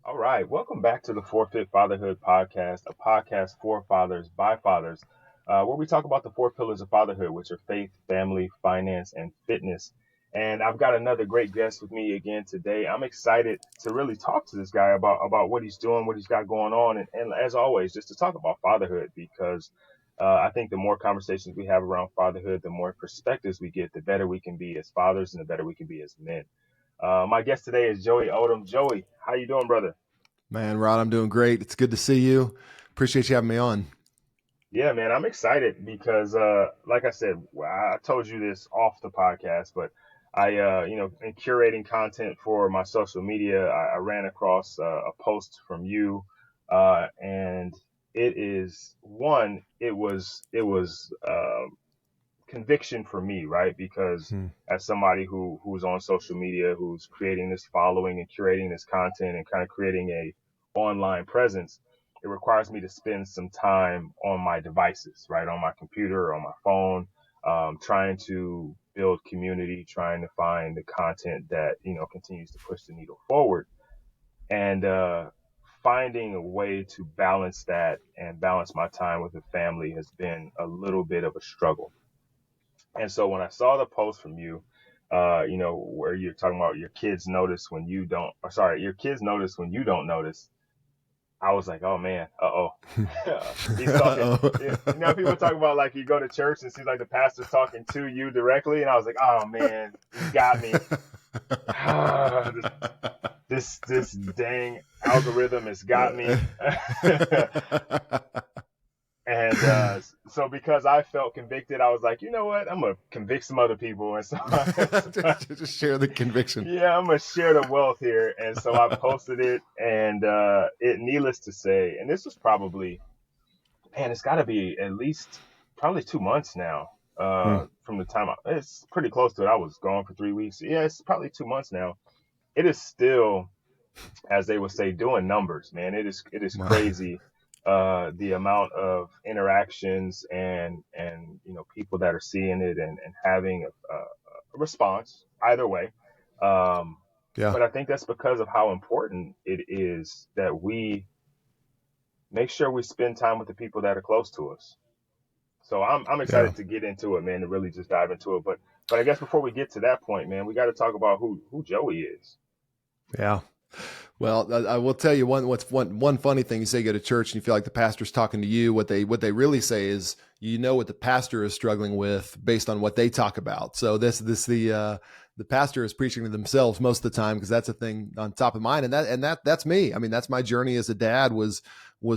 All right, welcome back to the Forfeit Fatherhood Podcast, a podcast for fathers by fathers, where we talk about the four pillars of fatherhood, which are faith, family, finance, and fitness. And I've got another great guest with me again today. I'm excited to really talk to this guy about what he's doing, what he's got going on, and as always, just to talk about fatherhood because I think the more conversations we have around fatherhood, the more perspectives we get, the better we can be as fathers and the better we can be as men. My guest today is Joey Odom. Joey, how you doing, brother? Man, Rod, I'm doing great. It's good to see you. Appreciate you having me on. Yeah, man, I'm excited because, like I said, I told you this off the podcast, but in curating content for my social media, I ran across a post from you, and it was conviction for me, right? Because Hmm. as somebody who's on social media, who's creating this following and curating this content and kind of creating a online presence, it requires me to spend some time on my devices, right? On my computer or on my phone, trying to build community, trying to find the content that, continues to push the needle forward. And finding a way to balance that and balance my time with the family has been a little bit of a struggle. And so when I saw the post from you, where you're talking about your kids notice when you don't, or sorry, your kids notice when you don't notice, I was like, oh man, uh-oh. He's talking. Uh-oh. People talk about like you go to church and it seems like the pastor's talking to you directly. And I was like, oh man, he's got me. this dang algorithm has got me. And so because I felt convicted, I was like, you know what? I'm going to convict some other people. And so, Just share the conviction. yeah, I'm going to share the wealth here. And so I posted it and needless to say, and this was probably, man, it's got to be at least probably 2 months now Hmm. from the time it's pretty close to it. I was gone for 3 weeks. Yeah, it's probably 2 months now. It is still, as they would say, doing numbers, man. It is Wow. crazy the amount of interactions and people that are seeing it and having a response either way. Um, Yeah. but I think that's because of how important it is that we make sure we spend time with the people that are close to us. So I'm Yeah. excited to get into it, man, to really just dive into it. But I guess before we get to that point, man, we got to talk about who Joey is. Yeah. Well, I will tell you one funny thing. You say you go to church and you feel like the pastor's talking to you. What they really say is, what the pastor is struggling with based on what they talk about. So the pastor is preaching to themselves most of the time because that's a thing on top of mind, and that's me. I mean, that's my journey as a dad was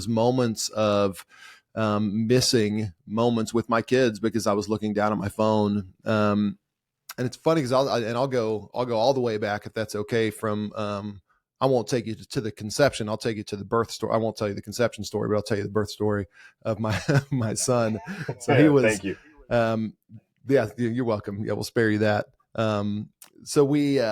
moments of missing moments with my kids because I was looking down at my phone. And it's funny because I'll go all the way back if that's okay from I won't take you to the conception. I'll take you to the birth story. I won't tell you the conception story, but I'll tell you the birth story of my my son. So he was, Thank you. um, yeah, you're welcome. Yeah, we'll spare you that. So we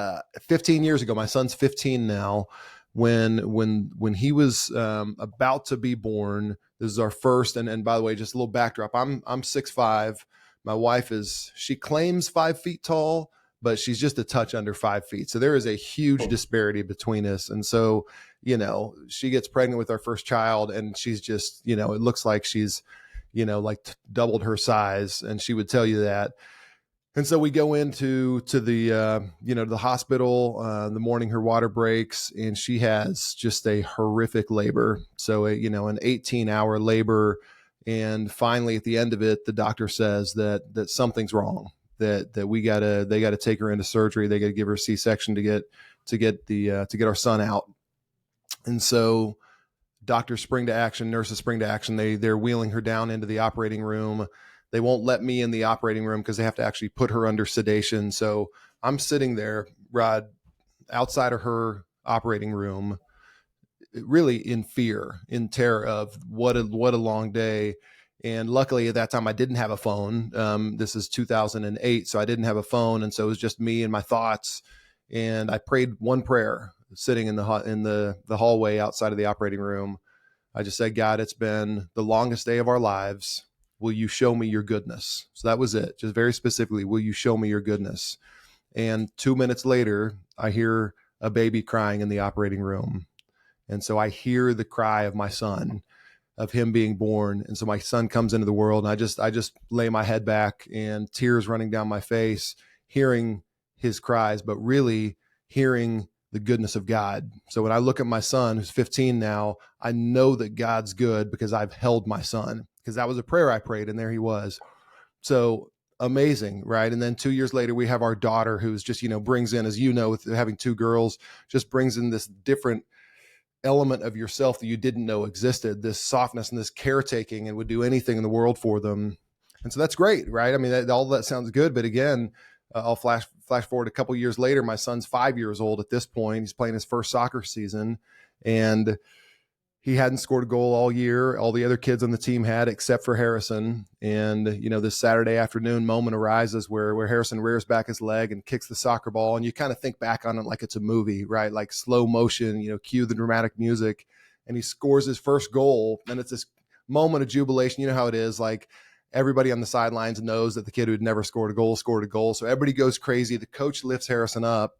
15 years ago, my son's 15 now. When he was about to be born, this is our first. And by the way, just a little backdrop. I'm 6'5". My wife she claims 5 feet tall, but she's just a touch under 5 feet. So there is a huge disparity between us. And so, she gets pregnant with our first child and she's just, it looks like she's, like doubled her size. And she would tell you that. And so we go into the hospital the morning her water breaks, and she has just a horrific labor. So an 18-hour labor, and finally at the end of it, the doctor says that something's wrong. That they gotta take her into surgery. They gotta give her a C-section to get our son out. And so doctors spring to action, nurses spring to action. They're wheeling her down into the operating room. They won't let me in the operating room because they have to actually put her under sedation. So I'm sitting there, Rod, outside of her operating room, really in fear, in terror of what a long day. And luckily at that time I didn't have a phone. This is 2008, so I didn't have a phone, and so it was just me and my thoughts. And I prayed one prayer sitting in the hallway outside of the operating room. I just said, God, it's been the longest day of our lives. Will you show me your goodness? So that was it. Just very specifically, will you show me your goodness? And 2 minutes later, I hear a baby crying in the operating room. And so I hear the cry of my son, of him being born. And so my son comes into the world, and I just lay my head back and tears running down my face, hearing his cries, but really hearing the goodness of God. So when I look at my son, who's 15 now, I know that God's good because I've held my son, because that was a prayer I prayed, and there he was. So amazing, right? And then 2 years later, we have our daughter, who's just, brings in, as you know, with having two girls, just brings in this different element of yourself that you didn't know existed, this softness and this caretaking, and would do anything in the world for them. And so that's great, right? I mean, all that sounds good. But again, I'll flash forward a couple years later. My son's 5 years old at this point. He's playing his first soccer season, and he hadn't scored a goal all year. All the other kids on the team had, except for Harrison. And, this Saturday afternoon moment arises where Harrison rears back his leg and kicks the soccer ball. And you kind of think back on it like it's a movie, right? Like slow motion, cue the dramatic music, and he scores his first goal. And it's this moment of jubilation. You know how it is. Like, everybody on the sidelines knows that the kid who'd never scored a goal scored a goal. So everybody goes crazy. The coach lifts Harrison up.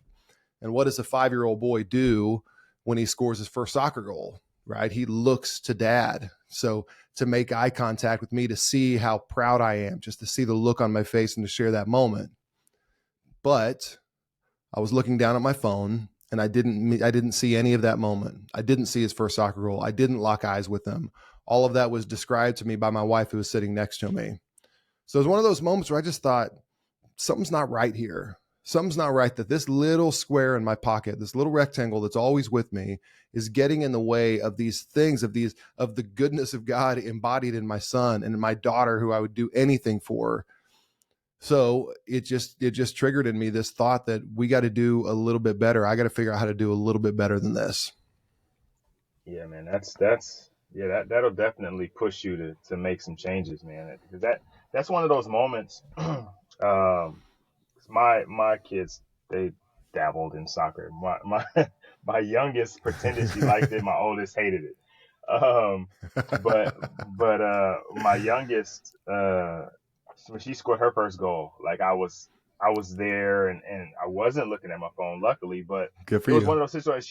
And what does a 5-year-old boy do when he scores his first soccer goal? Right? He looks to dad. So to make eye contact with me, to see how proud I am, just to see the look on my face and to share that moment. But I was looking down at my phone, and I didn't see any of that moment. I didn't see his first soccer goal. I didn't lock eyes with him. All of that was described to me by my wife, who was sitting next to me. So it was one of those moments where I just thought, something's not right here. Something's not right, that this little square in my pocket, this little rectangle that's always with me, is getting in the way of these things, of the goodness of God embodied in my son and in my daughter, who I would do anything for. So it just triggered in me this thought that we got to do a little bit better. I got to figure out how to do a little bit better than this. Yeah, man, that'll definitely push you to make some changes, man. Because that's one of those moments. My kids, they dabbled in soccer. My youngest pretended she liked it. My oldest hated it. But my youngest, when she scored her first goal, like I was there, and I wasn't looking at my phone, luckily. But Good for it was you. one of those situations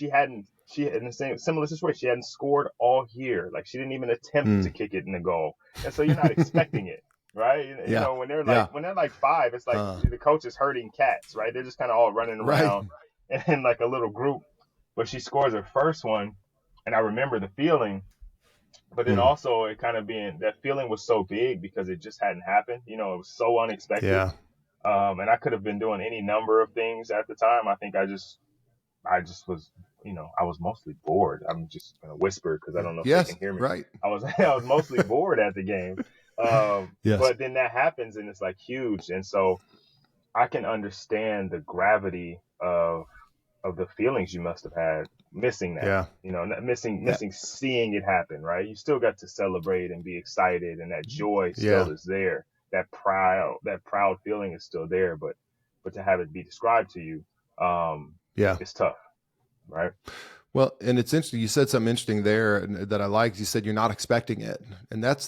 she in the similar situation. She hadn't scored all year. Like, she didn't even attempt to kick it in the goal, and so you're not expecting it. Right. When they're like 5, it's like the coach is herding cats, right? They're just kind of all running around in like a little group. But she scores her first one, and I remember the feeling, but then also it kind of being, that feeling was so big because it just hadn't happened. It was so unexpected. Yeah. And I could have been doing any number of things at the time. I think I just was, I was mostly bored. I'm just going to whisper because I don't know if they can hear me. Right. I was mostly bored at the game. Yes. But then that happens, and it's like huge. And so I can understand the gravity of the feelings you must have had missing that, missing seeing it happen, right? You still got to celebrate and be excited, and that joy still is there. That proud feeling is still there, but to have it be described to you, it's tough, right? Well, and it's interesting. You said something interesting there that I liked. You said you're not expecting it, and that's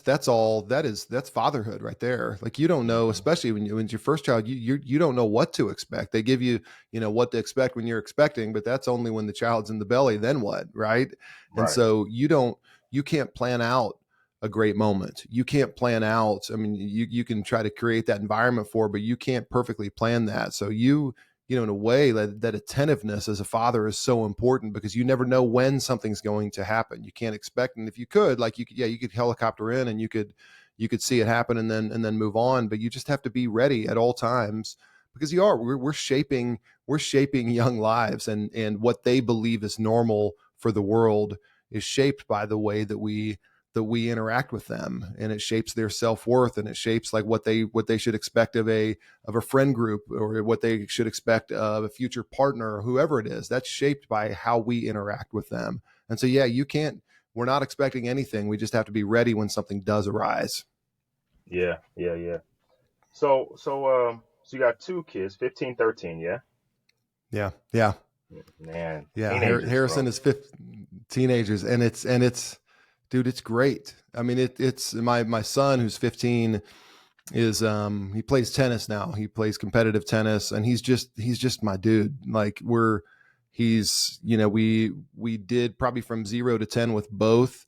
fatherhood right there. Like, you don't know, especially when it's your first child, you don't know what to expect. They give you, what to expect when you're expecting, but that's only when the child's in the belly. Then what, right? And so you can't plan out a great moment. You can't plan out. I mean, you can try to create that environment for, but you can't perfectly plan that. So in a way, that attentiveness as a father is so important, because you never know when something's going to happen. You can't expect, and if you could, you could helicopter in and you could see it happen and then move on. But you just have to be ready at all times, because we're shaping young lives, and what they believe is normal for the world is shaped by the way that we interact with them, and it shapes their self-worth, and it shapes like what they should expect of a friend group, or what they should expect of a future partner, or whoever it is. That's shaped by how we interact with them. And so, we're not expecting anything. We just have to be ready when something does arise. Yeah. So you got 2 kids, 15, 13. Yeah. Man. Yeah. Harrison is teenagers, and it's dude, it's great. I mean, it's my son, who's 15, is he plays tennis now. He plays competitive tennis, and he's just my dude. Like, He's, we did probably from 0 to 10 with both,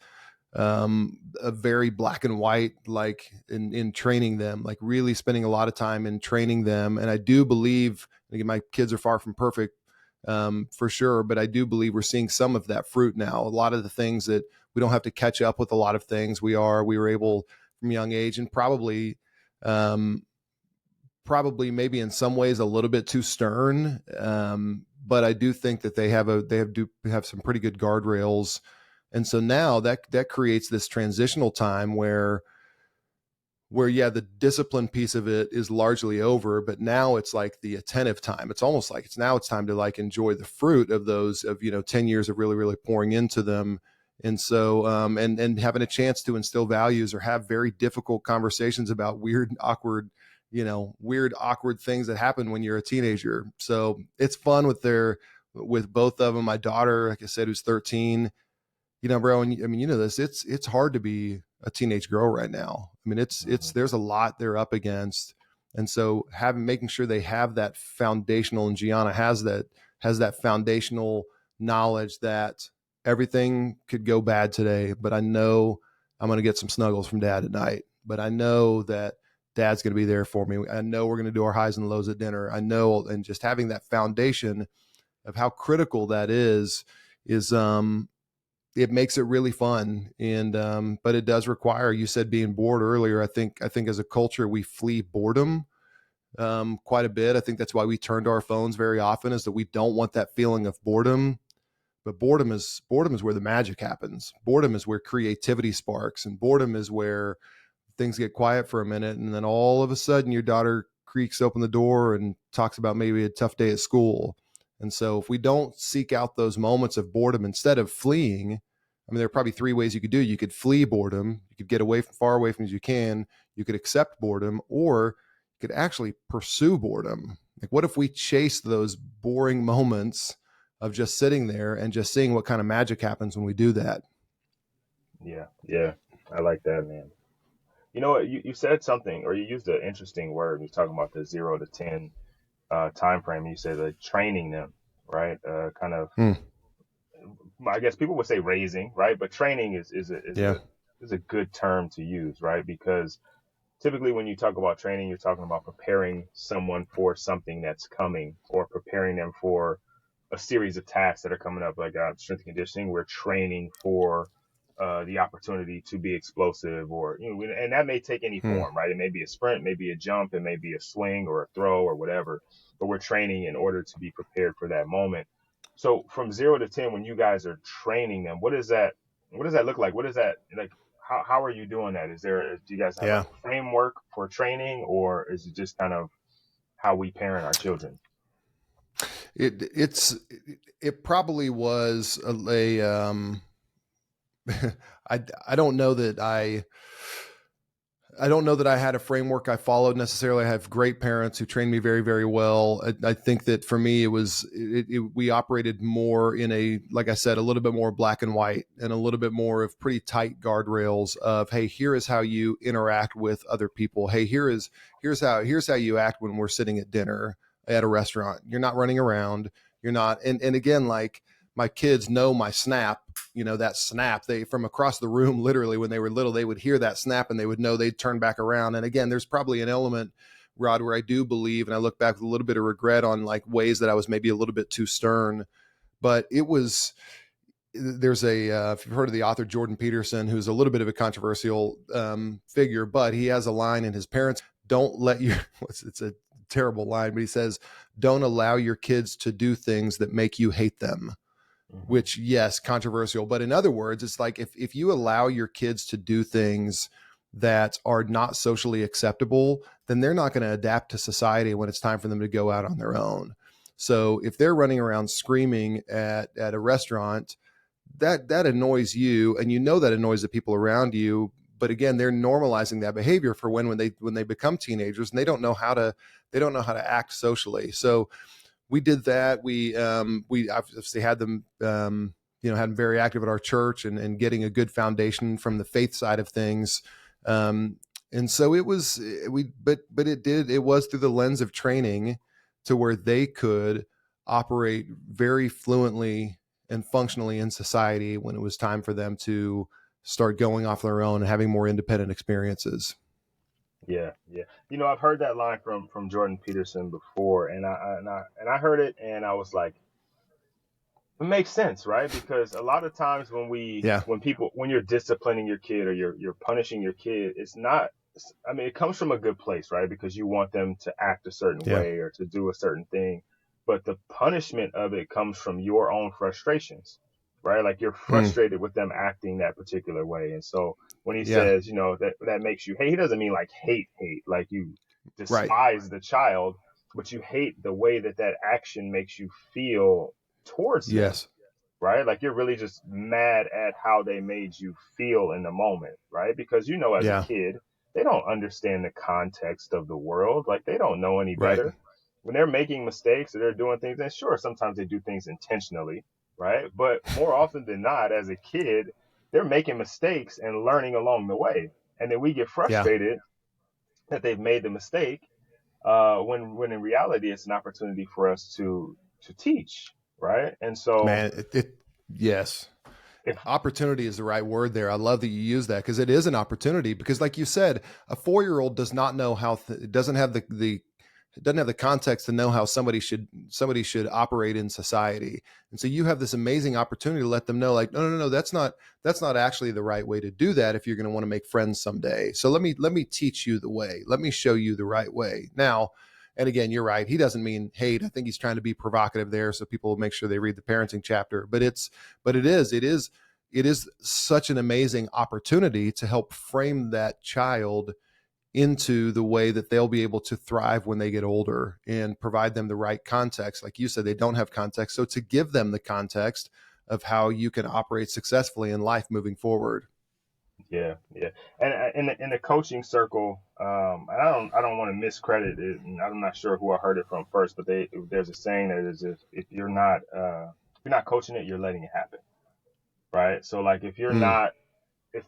a very black and white, like in training them, like really spending a lot of time in training them. And I do believe, again, my kids are far from perfect, for sure, but I do believe we're seeing some of that fruit now. A lot of the things that we don't have to catch up with, a lot of things we were able from a young age, and probably maybe in some ways a little bit too stern. But I do think that they have some pretty good guardrails. And so now that creates this transitional time where yeah, the discipline piece of it is largely over, but now it's like the attentive time. It's almost like it's time to like enjoy the fruit of those, of, 10 years of really, really pouring into them. And so, and having a chance to instill values or have very difficult conversations about weird, awkward things that happen when you're a teenager. So it's fun with both of them. My daughter, like I said, who's 13, bro, and I mean, this, it's hard to be a teenage girl right now. I mean, there's a lot they're up against. And so making sure they have that foundational, and Gianna has that foundational knowledge that everything could go bad today, but I know I'm going to get some snuggles from dad at night, but I know that dad's going to be there for me. I know we're going to do our highs and lows at dinner. I know, and just having that foundation of how critical that is, it makes it really fun. And, but it does require, you said being bored earlier. I think as a culture, we flee boredom, quite a bit. I think that's why we turn to our phones very often, is that we don't want that feeling of boredom. But boredom is where the magic happens. Boredom is where creativity sparks, and boredom is where things get quiet for a minute. And then all of a sudden your daughter creaks open the door and talks about maybe a tough day at school. And so if we don't seek out those moments of boredom instead of fleeing, I mean, there are probably 3 ways you could do it. You could flee boredom. You could get far away from it as you can. You could accept boredom, or you could actually pursue boredom. Like, what if we chase those boring moments of just sitting there and just seeing what kind of magic happens when we do that? Yeah. I like that, man. You know what? You said something, or you used an interesting word. You're talking about the 0 to 10 time frame. You said training them, right? Kind of. I guess people would say raising, right? But training is a good term to use, right? Because typically when you talk about training, you're talking about preparing someone for something that's coming, or preparing them for a series of tasks that are coming up. Like strength and conditioning, we're training for the opportunity to be explosive, or and that may take any form, right? It may be a sprint, maybe a jump, it may be a swing or a throw or whatever. But we're training in order to be prepared for that moment. So from 0 to 10, when you guys are training them, what does that look like? What is that like? How are you doing that? Do you guys have a framework for training, or is it just kind of how we parent our children? It probably was I don't know that I had a framework I followed necessarily. I have great parents who trained me very, very well. I think that for me, we operated more in like I said, a little bit more black and white, and a little bit more of pretty tight guardrails of, hey, here is how you interact with other people. Hey, here's how you act when we're sitting at dinner at a restaurant. You're not running around. You're not. And again, like, my kids know my snap, that snap. They, from across the room, literally, when they were little, they would hear that snap and they would know they'd turn back around. And again, there's probably an element, Rod, where I do believe, and I look back with a little bit of regret on like ways that I was maybe a little bit too stern, but there's if you've heard of the author Jordan Peterson, who's a little bit of a controversial figure, but he has a line in his parents, don't let your, it's a terrible line, but he says, don't allow your kids to do things that make you hate them. Which, yes, controversial. But in other words, it's like if you allow your kids to do things that are not socially acceptable, then they're not going to adapt to society when it's time for them to go out on their own. So if they're running around screaming at a restaurant, that annoys you, and that annoys the people around you. But again, they're normalizing that behavior for when they become teenagers, and they don't know how to act socially. So we did that. We obviously had them, had them very active at our church, and getting a good foundation from the faith side of things. And so it was, it was through the lens of training to where they could operate very fluently and functionally in society when it was time for them to start going off their own and having more independent experiences. Yeah, yeah. I've heard that line from Jordan Peterson before, and I heard it, and I was like, it makes sense, right? Because a lot of times Yeah. when you're disciplining your kid or you're punishing your kid, it's not. I mean, it comes from a good place, right? Because you want them to act a certain Yeah. way or to do a certain thing, but the punishment of it comes from your own frustrations, right? Like you're frustrated with them acting that particular way, and so when he Yeah. says, that makes you hate, he doesn't mean like hate, like you Right. despise the child, but you hate the way that action makes you feel towards them, Yes. right? Like you're really just mad at how they made you feel in the moment, right? Because as a Yeah. kid, they don't understand the context of the world. Like they don't know any Right. better. When they're making mistakes or they're doing things, and sure, sometimes they do things intentionally, right? But more often than not, as a kid, they're making mistakes and learning along the way. And then we get Yeah. frustrated that they've made the mistake, when in reality it's an opportunity for us to teach, right? And so Man, yes. if Opportunity is the right word there. I love that you use that because it is an opportunity. Because, like you said, a 4-year-old does not know how doesn't have the doesn't have the context to know how somebody should operate in society. And so you have this amazing opportunity to let them know, like, no, that's not actually the right way to do that if you're going to want to make friends someday. So let me teach you the way. Let me show you the right way. Now, and again, you're right. He doesn't mean hate. I think he's trying to be provocative there, so people will make sure they read the parenting chapter. But it is such an amazing opportunity to help frame that child into the way that they'll be able to thrive when they get older and provide them the right context. Like you said, they don't have context. So to give them the context of how you can operate successfully in life moving forward. Yeah, yeah. And in the coaching circle, and I don't want to miscredit it, and I'm not sure who I heard it from first, but there's a saying that is, if you're not coaching it, you're letting it happen, right? So like if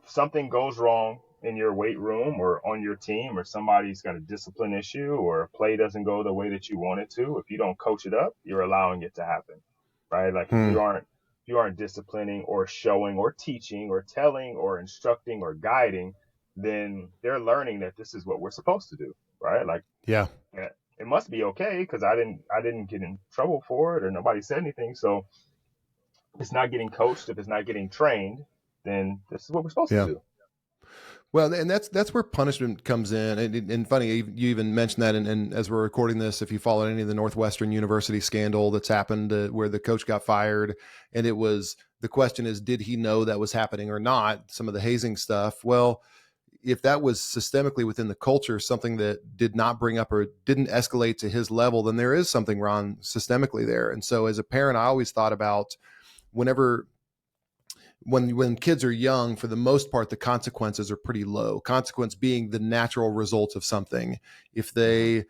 something goes wrong in your weight room or on your team, or somebody's got a discipline issue or a play doesn't go the way that you want it to, if you don't coach it up, you're allowing it to happen, right? Like if you aren't disciplining or showing or teaching or telling or instructing or guiding, then they're learning that this is what we're supposed to do, right? Like, Yeah. yeah, it must be okay because I didn't get in trouble for it or nobody said anything. So if it's not getting coached, if it's not getting trained, then this is what we're supposed to Yeah. do. Well, and that's where punishment comes in. And funny, you even mentioned that. And as we're recording this, if you follow any of the Northwestern University scandal that's happened, where the coach got fired, and the question is, did he know that was happening or not? Some of the hazing stuff. Well, if that was systemically within the culture, something that did not bring up or didn't escalate to his level, then there is something wrong systemically there. And so, as a parent, I always thought about when kids are young, for the most part, the consequences are pretty low. Consequence being the natural result of something. If they,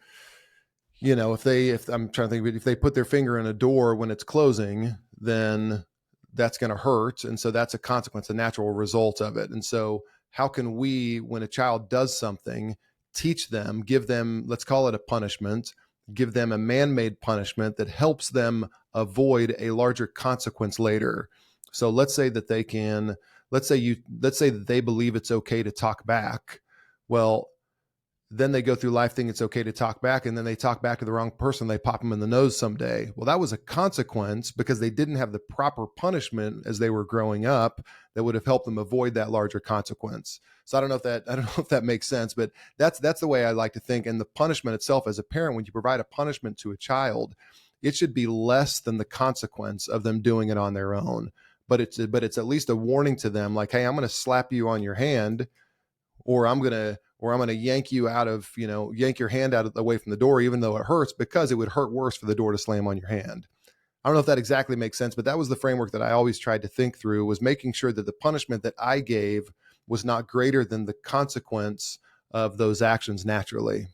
if I'm trying to think, if they put their finger in a door when it's closing, then that's going to hurt. And so that's a consequence, a natural result of it. And so how can we, when a child does something, teach them, give them, let's call it a punishment, give them a man-made punishment that helps them avoid a larger consequence later. So let's say that let's say that they believe it's okay to talk back. Well, then they go through life thinking it's okay to talk back, and then they talk back to the wrong person. They pop them in the nose someday. Well, that was a consequence because they didn't have the proper punishment as they were growing up that would have helped them avoid that larger consequence. So I don't know if that makes sense, but that's the way I like to think. And the punishment itself, as a parent, when you provide a punishment to a child, it should be less than the consequence of them doing it on their own. But it's at least a warning to them, like, hey, I'm going to slap you on your hand, or I'm going to yank you yank your hand away from the door, even though it hurts, because it would hurt worse for the door to slam on your hand. I don't know if that exactly makes sense, but that was the framework that I always tried to think through, was making sure that the punishment that I gave was not greater than the consequence of those actions naturally.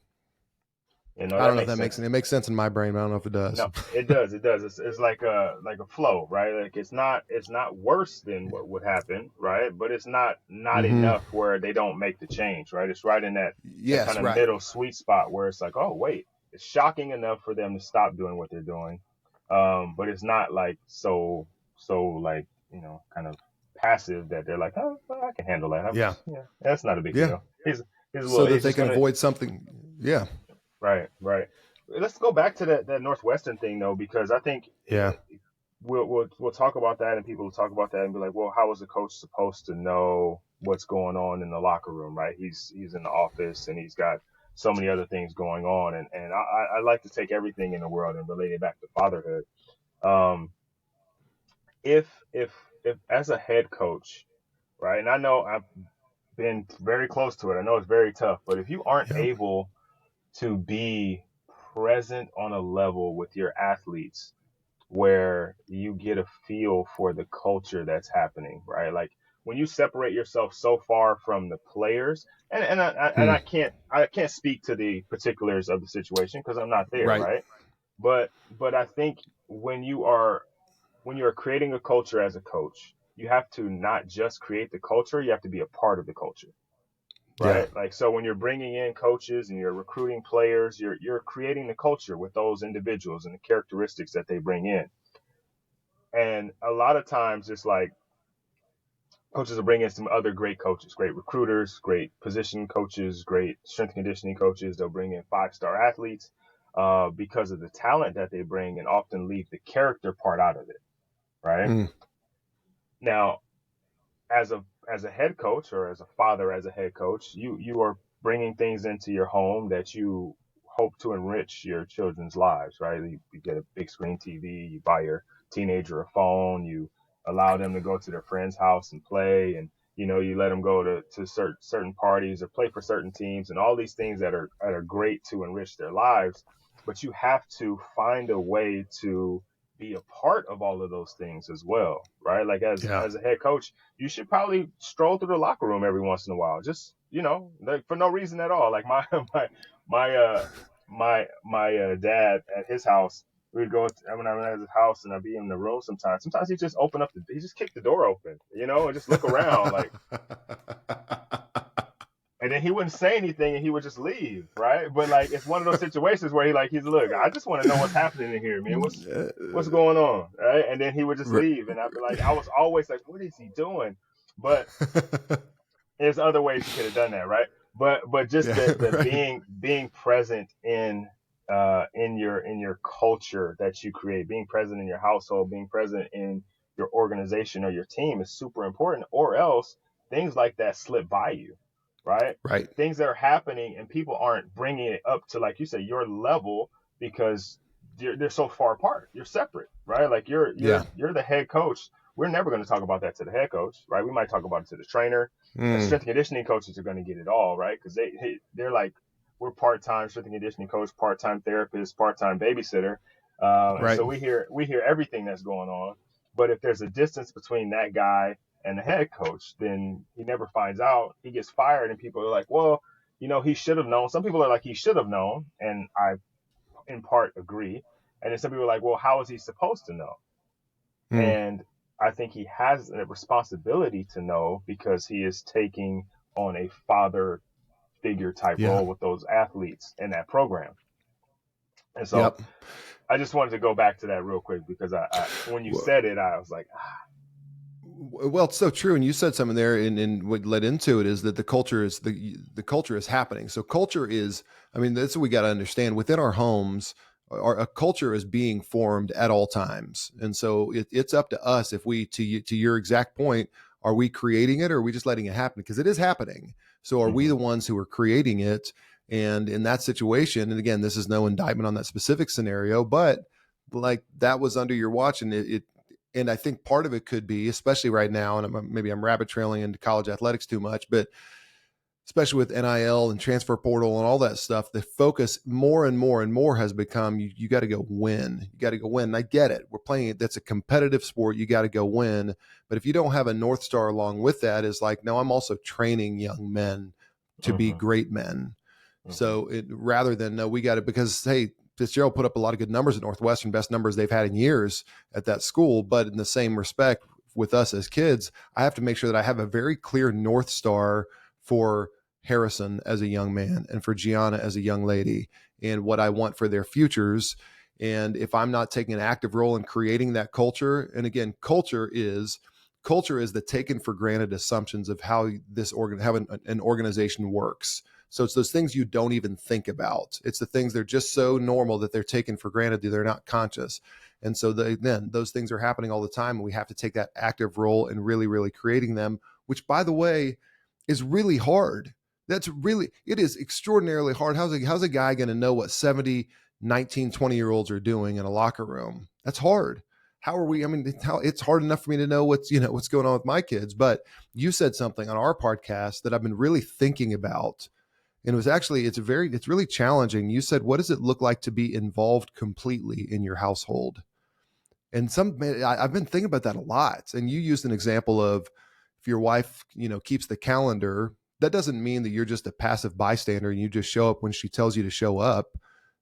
I don't know if that makes sense. It makes sense in my brain, but I don't know if it does. No, it does. It does. It's like a flow, right? Like it's not worse than what would happen, right? But it's not enough where they don't make the change, right? It's right in that kind of middle sweet spot where it's like, oh wait, it's shocking enough for them to stop doing what they're doing, But it's not like so like, kind of passive that they're like, oh, well, I can handle that. Yeah. That's not a big Yeah. deal. He's a So little, that he's they just can gonna, avoid something. Yeah. right. Let's go back to that Northwestern thing though, because I think Yeah. we'll talk about that, and people will talk about that and be like, well, how is a coach supposed to know what's going on in the locker room, right? He's in the office and he's got so many other things going on, and I like to take everything in the world and relate it back to fatherhood. Um, if if if as a head coach, right, and I know I've been very close to it, I know it's very tough, but if you aren't Yeah. able to be present on a level with your athletes where you get a feel for the culture that's happening, right? Like when you separate yourself so far from the players, and Hmm. I can't speak to the particulars of the situation because I'm not there, Right. right? But I think when you are creating a culture as a coach, you have to not just create the culture, you have to be a part of the culture, Yeah. right? Like, so when you're bringing in coaches and you're recruiting players, you're creating the culture with those individuals and the characteristics that they bring in. And a lot of times it's like coaches will bring in some other great coaches, great recruiters, great position coaches, great strength and conditioning coaches. They'll bring in 5-star athletes because of the talent that they bring, and often leave the character part out of it, right? Hmm. Now, as a head coach, or as a father as a head coach, you are bringing things into your home that you hope to enrich your children's lives, right? You get a big screen TV, you buy your teenager a phone, you allow them to go to their friend's house and play, and you let them go to certain parties or play for certain teams, and all these things that are great to enrich their lives. But you have to find a way to be a part of all of those things as well, right? Like Yeah. as a head coach, you should probably stroll through the locker room every once in a while, just like for no reason at all. Like my dad at his house, we'd go when I'm at his house and I'd be in the room sometimes. Sometimes he just kick the door open, and just look around, like, and then he wouldn't say anything and he would just leave, right? But like it's one of those situations where he's look, I just want to know what's happening in here, man. What's going on, right? And then he would just leave, and I'd be like, I was always like, what is he doing? But there's other ways he could have done that, right? But just Yeah. the Right. being present in your culture that you create, being present in your household, being present in your organization or your team is super important, or else things like that slip by you, right? Right. Things that are happening and people aren't bringing it up to, like you said, your level, because they're so far apart. You're separate, right? Like you're Yeah. you're you're the head coach. We're never going to talk about that to the head coach, right? We might talk about it to the trainer. Mm. Strength and conditioning coaches are going to get it all, right? Because they're like, we're part-time strength and conditioning coach, part-time therapist, part-time babysitter, and Right. so we hear everything that's going on. But if there's a distance between that guy and the head coach, then he never finds out. He gets fired, and people are like, well, he should have known. Some people are like, he should have known, and I in part agree. And then some people are like, well, how is he supposed to know? Mm. And I think he has a responsibility to know, because he is taking on a father figure type Yeah. role with those athletes in that program. And so Yep. I just wanted to go back to that real quick, because I when you Well, said it, I was like, well, it's so true. And you said something there, and what led into it is that the culture is the culture is happening. So culture is, I mean, that's what we got to understand within our homes. A culture is being formed at all times, and so it's up to us if we, to your exact point, are we creating it or are we just letting it happen? Because it is happening. So are we mm-hmm, the ones who are creating it? And in that situation, and again, this is no indictment on that specific scenario, but like that was under your watch, and and I think part of it could be, especially right now, and maybe I'm rabbit trailing into college athletics too much, but especially with NIL and transfer portal and all that stuff, the focus more and more and more has become you got to go win. You got to go win. And I get it. We're playing it. That's a competitive sport. You got to go win. But if you don't have a North Star along with that, is like, no, I'm also training young men to be mm-hmm, great men. mm-hmm, So rather than, no, we got it, because, hey, Fitzgerald put up a lot of good numbers at Northwestern, best numbers they've had in years at that school. But in the same respect, with us as kids, I have to make sure that I have a very clear North Star for Harrison as a young man and for Gianna as a young lady, and what I want for their futures. And if I'm not taking an active role in creating that culture, and again, culture is the taken for granted assumptions of how an organization works. So it's those things you don't even think about. It's the things they're just so normal that they're taken for granted that they're not conscious. And so then those things are happening all the time, and we have to take that active role in really, really creating them, which, by the way, is really hard. It is extraordinarily hard. How's a guy going to know what 70, 19, 20-year-olds are doing in a locker room? That's hard. It's hard enough for me to know what's going on with my kids. But you said something on our podcast that I've been really thinking about. And it was actually, it's really challenging. You said, what does it look like to be involved completely in your household? And I've been thinking about that a lot. And you used an example of, if your wife, keeps the calendar, that doesn't mean that you're just a passive bystander and you just show up when she tells you to show up.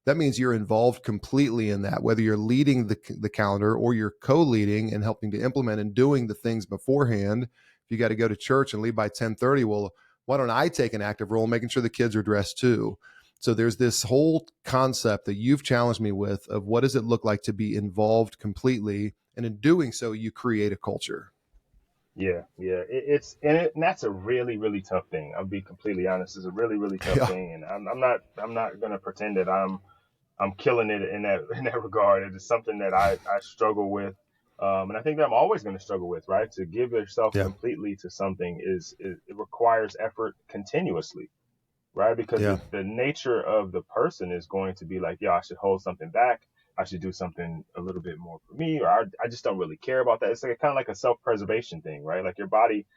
That means you're involved completely in that, whether you're leading the calendar or you're co-leading and helping to implement and doing the things beforehand. If you got to go to church and leave by 10:30, well, why don't I take an active role in making sure the kids are dressed too? So there's this whole concept that you've challenged me with of what does it look like to be involved completely? And in doing so, you create a culture. Yeah. And that's a really, really tough thing. I'll be completely honest. It's a really, really tough thing. And I'm not going to pretend that I'm killing it in that regard. It is something that I struggle with. And I think that I'm always going to struggle with, right? To give yourself completely to something it requires effort continuously, right? Because the nature of the person is going to be like, I should hold something back. I should do something a little bit more for me, or I just don't really care about that. It's like kind of like a self-preservation thing, right? Like your body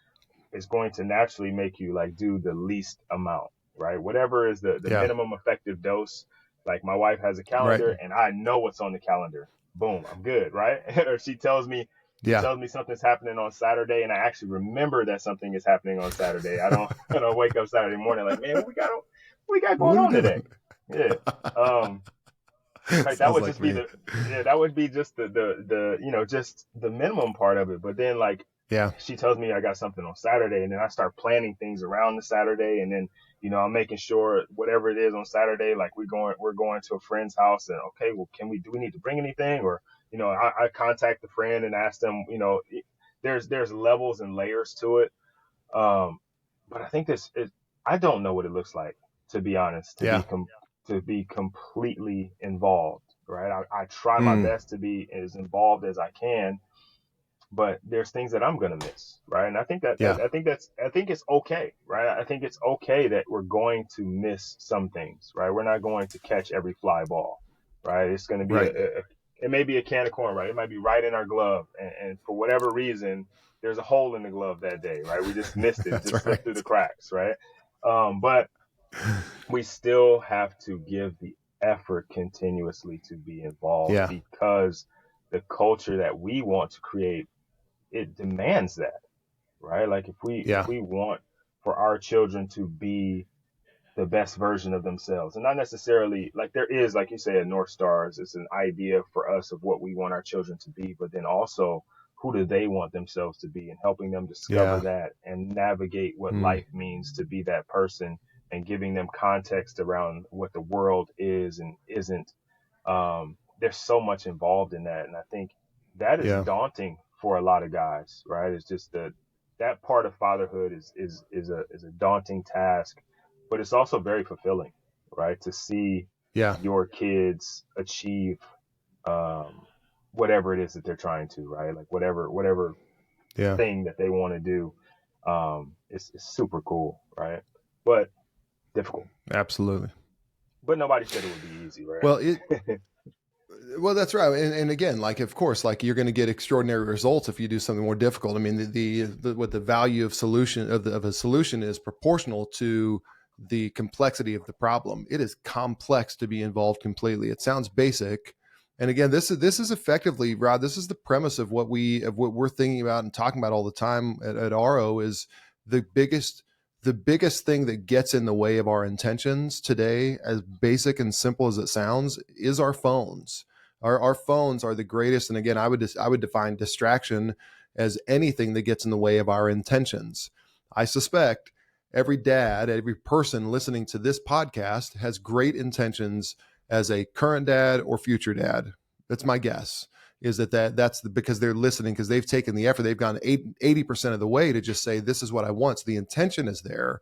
is going to naturally make you like do the least amount, right? Whatever is the minimum effective dose. Like my wife has a calendar and I know what's on the calendar. Boom, I'm good, right? Or she tells me something's happening on Saturday, and I actually remember that something is happening on Saturday. I don't wake up Saturday morning like, man, what we got going on today? Yeah. Right, that would just be that would be just the just the minimum part of it. But then she tells me I got something on Saturday, and then I start planning things around the Saturday, and then I'm making sure whatever it is on Saturday, like we're going to a friend's house, and okay, well, do we need to bring anything? Or I contact the friend and ask them, there's levels and layers to it. But I think I don't know what it looks like, to be honest, to be completely involved, right? I try my best to be as involved as I can, but there's things that I'm going to miss, right? And I think I think it's okay, right? I think it's okay that we're going to miss some things, right? We're not going to catch every fly ball, right? It's going to be it may be a can of corn, right? It might be right in our glove, and for whatever reason, there's a hole in the glove that day, right? We just missed it, just slipped through the cracks, right? But we still have to give the effort continuously to be involved because the culture that we want to create, it demands that, right? Like if we want for our children to be the best version of themselves, and not necessarily like there is, like you say, a North Stars, it's an idea for us of what we want our children to be, but then also who do they want themselves to be, and helping them discover that and navigate what life means to be that person, and giving them context around what the world is and isn't. There's so much involved in that. And I think that is daunting for a lot of guys, right? It's just that part of fatherhood is a daunting task, but it's also very fulfilling, right? To see your kids achieve, whatever it is that they're trying to, right? Like whatever thing that they want to do. It's super cool, right? But difficult. Absolutely. But nobody said it would be easy, right? Well, that's right. And again, like, of course, like you're going to get extraordinary results if you do something more difficult. I mean, what the value of a solution is proportional to the complexity of the problem. It is complex to be involved completely. It sounds basic. And again, this is effectively, Rod, this is the premise of what we're thinking about and talking about all the time at Aro is the biggest thing that gets in the way of our intentions today, as basic and simple as it sounds, is our phones. Our phones are the greatest. And again, I would define distraction as anything that gets in the way of our intentions. I suspect every dad, every person listening to this podcast has great intentions as a current dad or future dad. That's my guess, is that's because they're listening, because they've taken the effort. They've gone 80% of the way to just say, this is what I want. So the intention is there.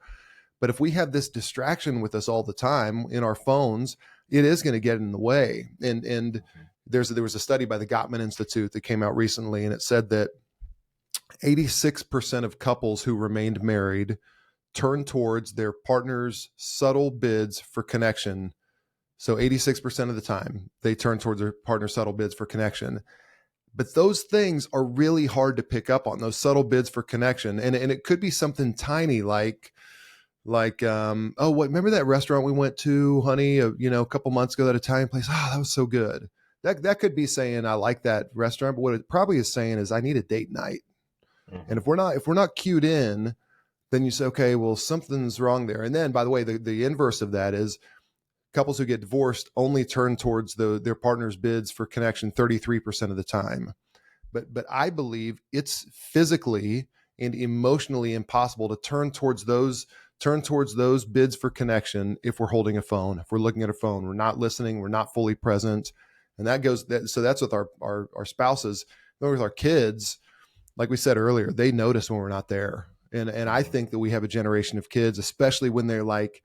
But if we have this distraction with us all the time in our phones, it is going to get in the way. And there was a study by the Gottman Institute that came out recently, and it said that 86% of couples who remained married turned towards their partner's subtle bids for connection. So 86% of the time they turn towards their partner's subtle bids for connection. But those things are really hard to pick up on, those subtle bids for connection. And it could be something tiny like, remember that restaurant we went to, honey, a couple months ago, that Italian place? Oh, that was so good. That could be saying, I like that restaurant. But what it probably is saying is, I need a date night. Mm-hmm. And if we're not cued in, then you say, okay, well, something's wrong there. And then, by the way, the inverse of that is couples who get divorced only turn towards their partner's bids for connection 33% of the time. But I believe it's physically and emotionally impossible to turn towards those bids for connection if we're holding a phone, if we're looking at a phone, we're not listening, we're not fully present. And so that's with our spouses. With our kids, like we said earlier, they notice when we're not there. And I think that we have a generation of kids, especially when they're like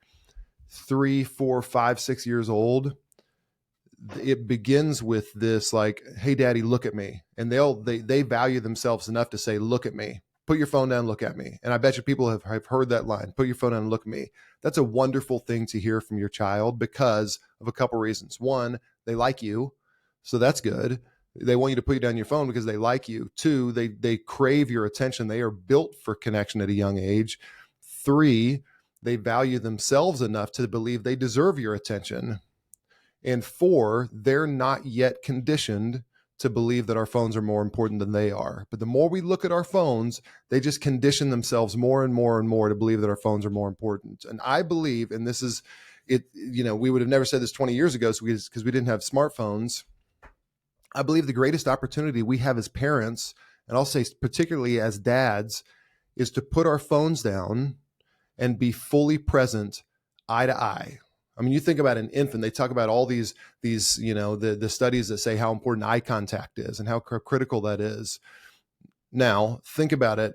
3, 4, 5, 6 years old. It begins with this, like, hey, daddy, look at me. And they value themselves enough to say, look at me, put your phone down, look at me. And I bet you people have heard that line, put your phone down and look at me. That's a wonderful thing to hear from your child because of a couple reasons. One, they like you. So that's good. They want you to put down your phone because they like you. 2, they crave your attention. They are built for connection at a young age. 3, they value themselves enough to believe they deserve your attention. And 4, they're not yet conditioned to believe that our phones are more important than they are. But the more we look at our phones, they just condition themselves more and more and more to believe that our phones are more important. And I believe, and this is it, we would have never said this 20 years ago because we didn't have smartphones. I believe the greatest opportunity we have as parents, and I'll say particularly as dads, is to put our phones down and be fully present eye to eye. I mean, you think about an infant, they talk about all these, the studies that say how important eye contact is and how critical that is. Now, think about it.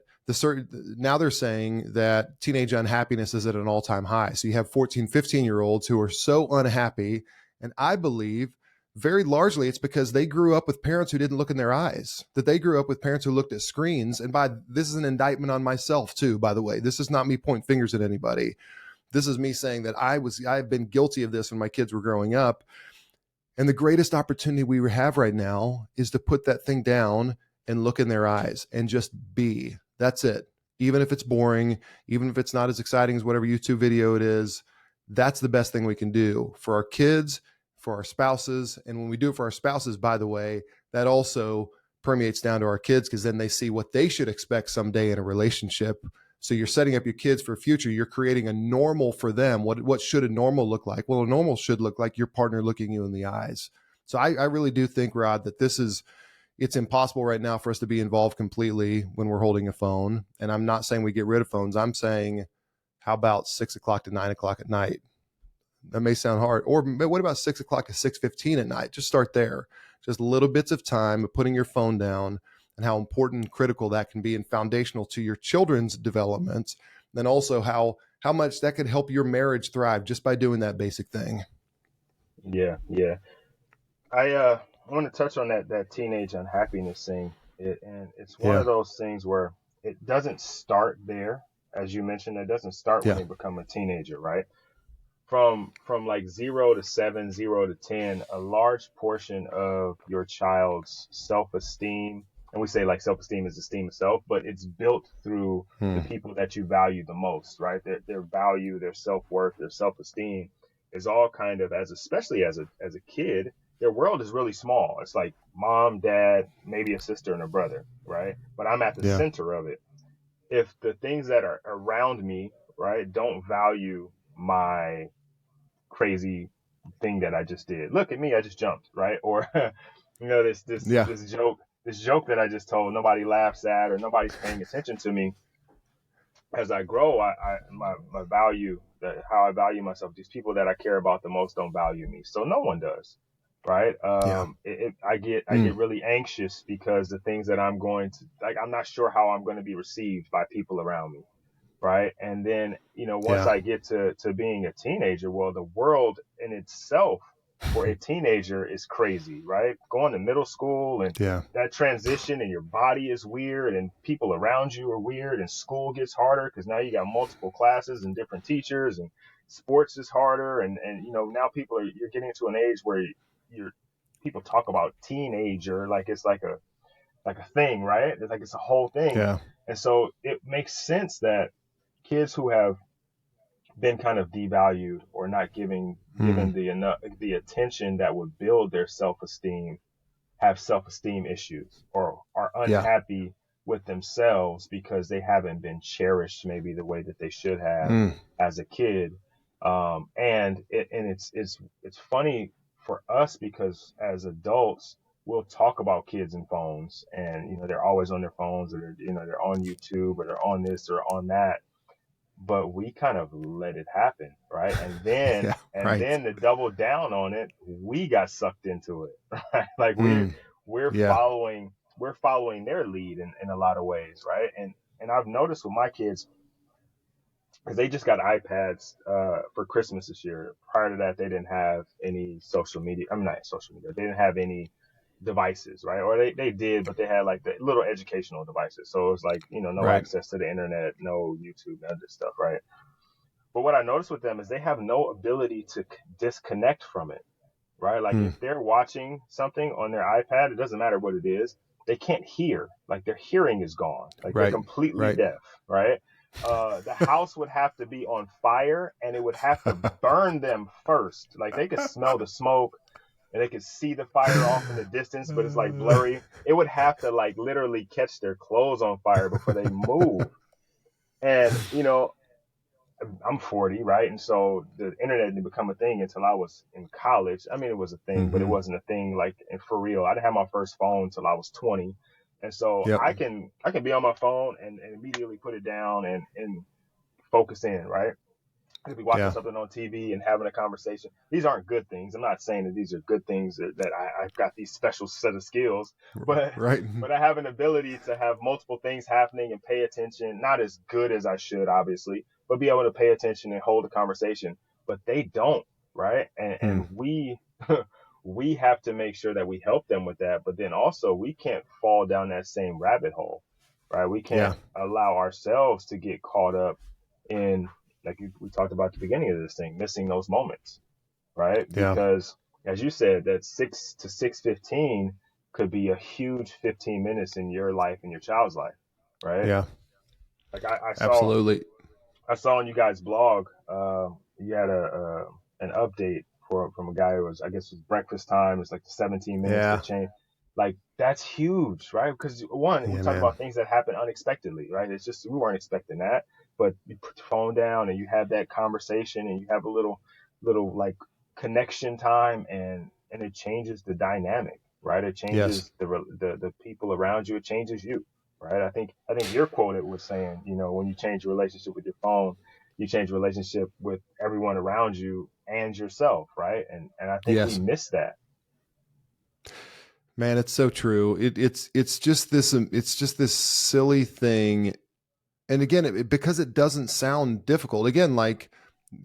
Now they're saying that teenage unhappiness is at an all-time high. So you have 14, 15-year-olds who are so unhappy. And I believe very largely it's because they grew up with parents who didn't look in their eyes, that they grew up with parents who looked at screens. And this is an indictment on myself too, by the way. This is not me pointing fingers at anybody. This is me saying that I've been guilty of this when my kids were growing up. And the greatest opportunity we have right now is to put that thing down and look in their eyes and just be. That's it. Even if it's boring, even if it's not as exciting as whatever YouTube video it is, that's the best thing we can do for our kids, for our spouses. And when we do it for our spouses, by the way, that also permeates down to our kids, because then they see what they should expect someday in a relationship. So you're setting up your kids for a future. You're creating a normal for them. What should a normal look like? Well, a normal should look like your partner looking you in the eyes. So I really do think, Rod, that it's impossible right now for us to be involved completely when we're holding a phone. And I'm not saying we get rid of phones. I'm saying, how about 6 o'clock to 9 o'clock at night? That may sound hard. Or what about 6 o'clock to 6:15 at night? Just start there. Just little bits of time of putting your phone down, and how important and critical that can be and foundational to your children's development. Then also how much that could help your marriage thrive just by doing that basic thing. Yeah. I want to touch on that teenage unhappiness thing. And it's one of those things where it doesn't start there. As you mentioned, it doesn't start when they become a teenager, right? From like 0 to 7, 0 to 10, a large portion of your child's self-esteem, and we say like self-esteem is esteem of self, but it's built through the people that you value the most, right? Their value, their self-worth, their self-esteem is all kind of, especially as a kid, their world is really small. It's like mom, dad, maybe a sister and a brother, right? But I'm at the center of it. If the things that are around me, right, don't value my crazy thing that I just did. Look at me, I just jumped, right? Or this joke that I just told, nobody laughs at or nobody's paying attention to me. as I grow, my value, that how I value myself, these people that I care about the most don't value me. So no one does. Right. Yeah. I get really anxious because the things that I'm going to, like, I'm not sure how I'm going to be received by people around me. Right. And then, once Yeah. I get to being a teenager, well, the world in itself for a teenager is crazy, right? Going to middle school and Yeah. that transition, and your body is weird and people around you are weird, and school gets harder because now you got multiple classes and different teachers, and sports is harder. And now you're getting to an age where you're, people talk about teenager like it's like a thing, right? It's like it's a whole thing. Yeah. And so it makes sense that kids who have been kind of devalued or not given the attention that would build their self-esteem have self-esteem issues or are Yeah. unhappy with themselves because they haven't been cherished maybe the way that they should have as a kid. It's funny for us because as adults we'll talk about kids and phones, and they're always on their phones, or they're on YouTube, or they're on this or on that, but we kind of let it happen, right? And then Yeah. Right. to double down on it, we got sucked into it, right? Like we're Yeah. following their lead in a lot of ways, right? And I've noticed with my kids, because they just got iPads for Christmas this year. Prior to that, they didn't have any social media. I'm not social media. They didn't have any devices, right? Or they did, but they had like the little educational devices. So it was like, no Right. access to the internet, no YouTube, none of this stuff, right? But what I noticed with them is they have no ability to disconnect from it, right? Like if they're watching something on their iPad, it doesn't matter what it is, they can't hear. Like their hearing is gone. Like they're Right. completely Right. deaf, right? The house would have to be on fire and it would have to burn them first. Like they could smell the smoke and they could see the fire off in the distance, but it's like blurry. It would have to like literally catch their clothes on fire before they move. And, I'm 40, right? And so the internet didn't become a thing until I was in college. I mean, it was a thing, but it wasn't a thing like for real. I didn't have my first phone until I was 20. And so Yep. I can be on my phone and immediately put it down and focus in, right? I could be watching something on TV and having a conversation. These aren't good things. I'm not saying that these are good things that I've got these special set of skills, but Right. but I have an ability to have multiple things happening and pay attention. Not as good as I should, obviously, but be able to pay attention and hold a conversation. But they don't, right? And we we have to make sure that we help them with that. But then also we can't fall down that same rabbit hole, right? We can't allow ourselves to get caught up in, like we talked about at the beginning of this thing, missing those moments, right? Yeah. Because as you said, that 6 to 6:15 could be a huge 15 minutes in your life and your child's life, right? Yeah. Like I Absolutely. saw on you guys' blog, you had an update from a guy who was, I guess, it was breakfast time. It's like 17 minutes to change. Like that's huge, right? Because we talk about things that happen unexpectedly, right? It's just we weren't expecting that, but you put your phone down and you have that conversation and you have a little like connection time, and it changes the dynamic, right? It changes the people around you. It changes you, right? I think your quote it was saying, when you change your relationship with your phone, you change your relationship with everyone around you and yourself, right? And I think we miss that. Man, it's so true. It's just this silly thing, and again, because it doesn't sound difficult. Again, like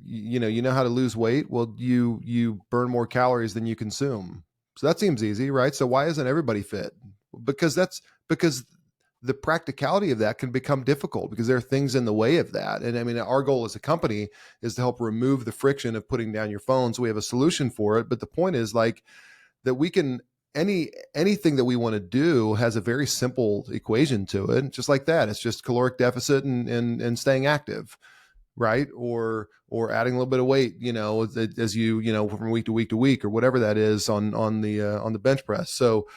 you know how to lose weight. Well, you burn more calories than you consume, so that seems easy, right? So why isn't everybody fit? Because the practicality of that can become difficult because there are things in the way of that. And I mean, our goal as a company is to help remove the friction of putting down your phone. So we have a solution for it. But the point is like that we can, anything that we want to do has a very simple equation to it. Just like that. It's just caloric deficit and staying active, right? Or adding a little bit of weight, as you from week to week to week, or whatever that is on the bench press. So,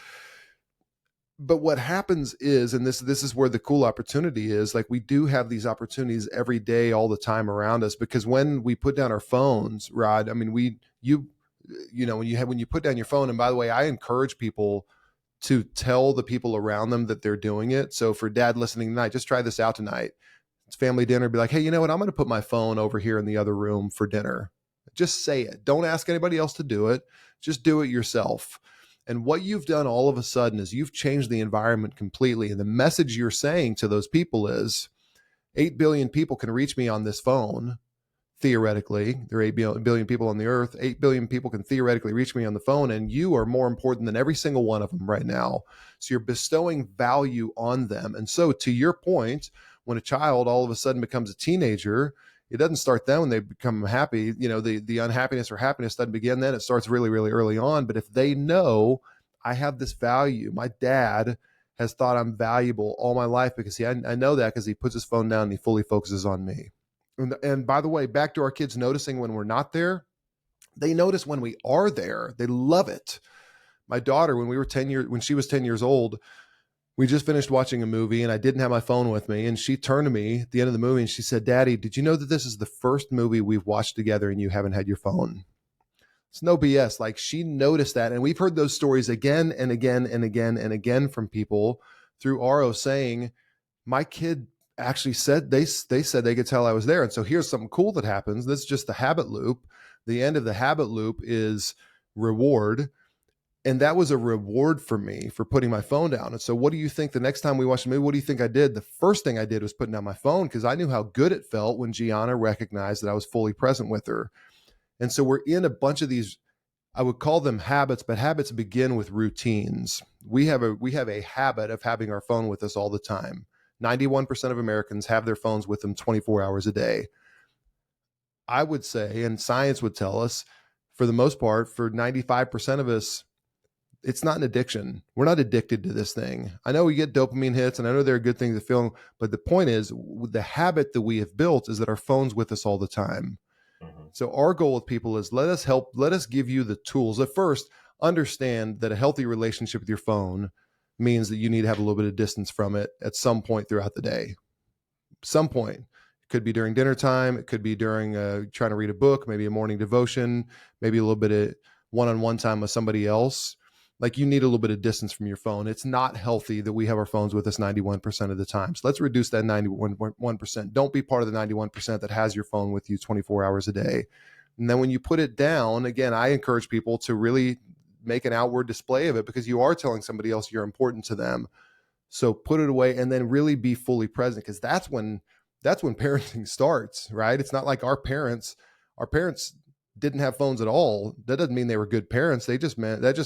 but what happens is, and this is where the cool opportunity is, like we do have these opportunities every day, all the time around us, because when we put down our phones, Rod, I mean, when you put down your phone, and by the way, I encourage people to tell the people around them that they're doing it. So for dad listening tonight, just try this out tonight. family dinner, be like, hey, you know what? I'm going to put my phone over here in the other room for dinner. Just say it. Don't ask anybody else to do it. Just do it yourself. And what you've done all of a sudden is you've changed the environment completely. And the message you're saying to those people is 8 billion people can reach me on this phone. Theoretically, there are 8 billion people on the earth. 8 billion people can theoretically reach me on the phone, and you are more important than every single one of them right now. So you're bestowing value on them. And so to your point, when a child all of a sudden becomes a teenager, it doesn't start then when they become happy. You know, the unhappiness or happiness doesn't begin then. It starts really, really early on. But if they know I have this value, my dad has thought I'm valuable all my life because I know that because he puts his phone down and he fully focuses on me. And by the way, back to our kids noticing when we're not there, they notice when we are there. They love it. My daughter, when she was 10 years old, we just finished watching a movie and I didn't have my phone with me. And she turned to me at the end of the movie and she said, Daddy, did you know that this is the first movie we've watched together and you haven't had your phone? It's no BS. Like, she noticed that. And we've heard those stories again and again and again and again from people through Aro saying, my kid actually said they said they could tell I was there. And so here's something cool that happens. This is just the habit loop. The end of the habit loop is reward. And that was a reward for me for putting my phone down. And so what do you think the next time we watched the movie, what do you think I did? The first thing I did was putting down my phone because I knew how good it felt when Gianna recognized that I was fully present with her. And so we're in a bunch of these, I would call them habits, but habits begin with routines. We have a habit of having our phone with us all the time. 91% of Americans have their phones with them 24 hours a day. I would say, and science would tell us, for the most part, for 95% of us, it's not an addiction. We're not addicted to this thing. I know we get dopamine hits, and I know there are good things to feel, but the point is, the habit that we have built is that our phone's with us all the time. Mm-hmm. So our goal with people is let us give you the tools. At first, understand that a healthy relationship with your phone means that you need to have a little bit of distance from it at some point throughout the day. Some point. It could be during dinner time. It could be during trying to read a book, maybe a morning devotion, maybe a little bit of one-on-one time with somebody else. Like, you need a little bit of distance from your phone. It's not healthy that we have our phones with us 91% of the time. So let's reduce that 91%. Don't be part of the 91% that has your phone with you 24 hours a day. And then when you put it down, again, I encourage people to really make an outward display of it because you are telling somebody else you're important to them. So put it away and then really be fully present, because that's when parenting starts, right? It's not like our parents didn't have phones at all. That doesn't mean they were good parents. That just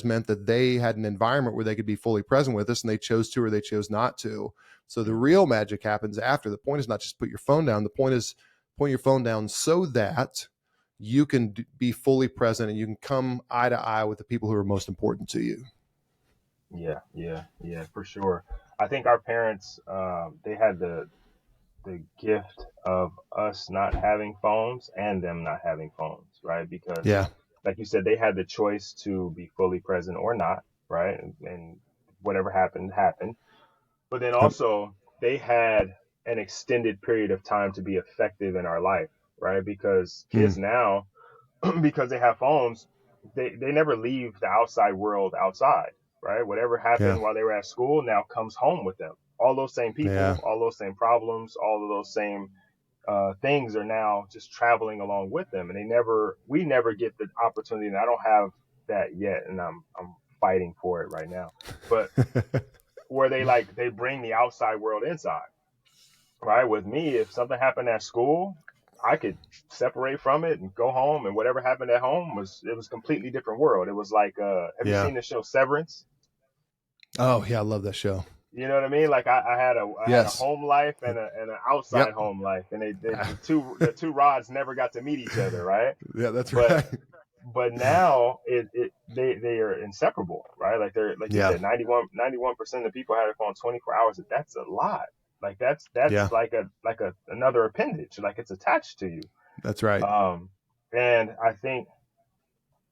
meant that they had an environment where they could be fully present with us, and they chose to or they chose not to. So the real magic happens after. The point is not just put your phone down. The point is point your phone down so that you can be fully present and you can come eye to eye with the people who are most important to you. Yeah, for sure. I think our parents, they had the gift of us not having phones and them not having phones, right? Because, like you said, they had the choice to be fully present or not, right? And whatever happened. But then also, they had an extended period of time to be effective in our life, right? Because kids now, because they have phones, they never leave the outside world outside, right? Whatever happened while they were at school now comes home with them. All those same people, all those same problems, all of those same things are now just traveling along with them. And we never get the opportunity, and I don't have that yet, and I'm fighting for it right now. But where they bring the outside world inside, right? With me, if something happened at school, I could separate from it and go home, and whatever happened at home was a completely different world. It was like, have you seen the show Severance? Oh yeah, I love that show. You know what I mean? Like I had a home life and an outside home life, and the two rods never got to meet each other, right? Yeah, that's right. But now they are inseparable, right? Like they're, like you said, 91% of people have their phone 24 hours. That's a lot. Like that's like another appendage. Like, it's attached to you. That's right. And I think,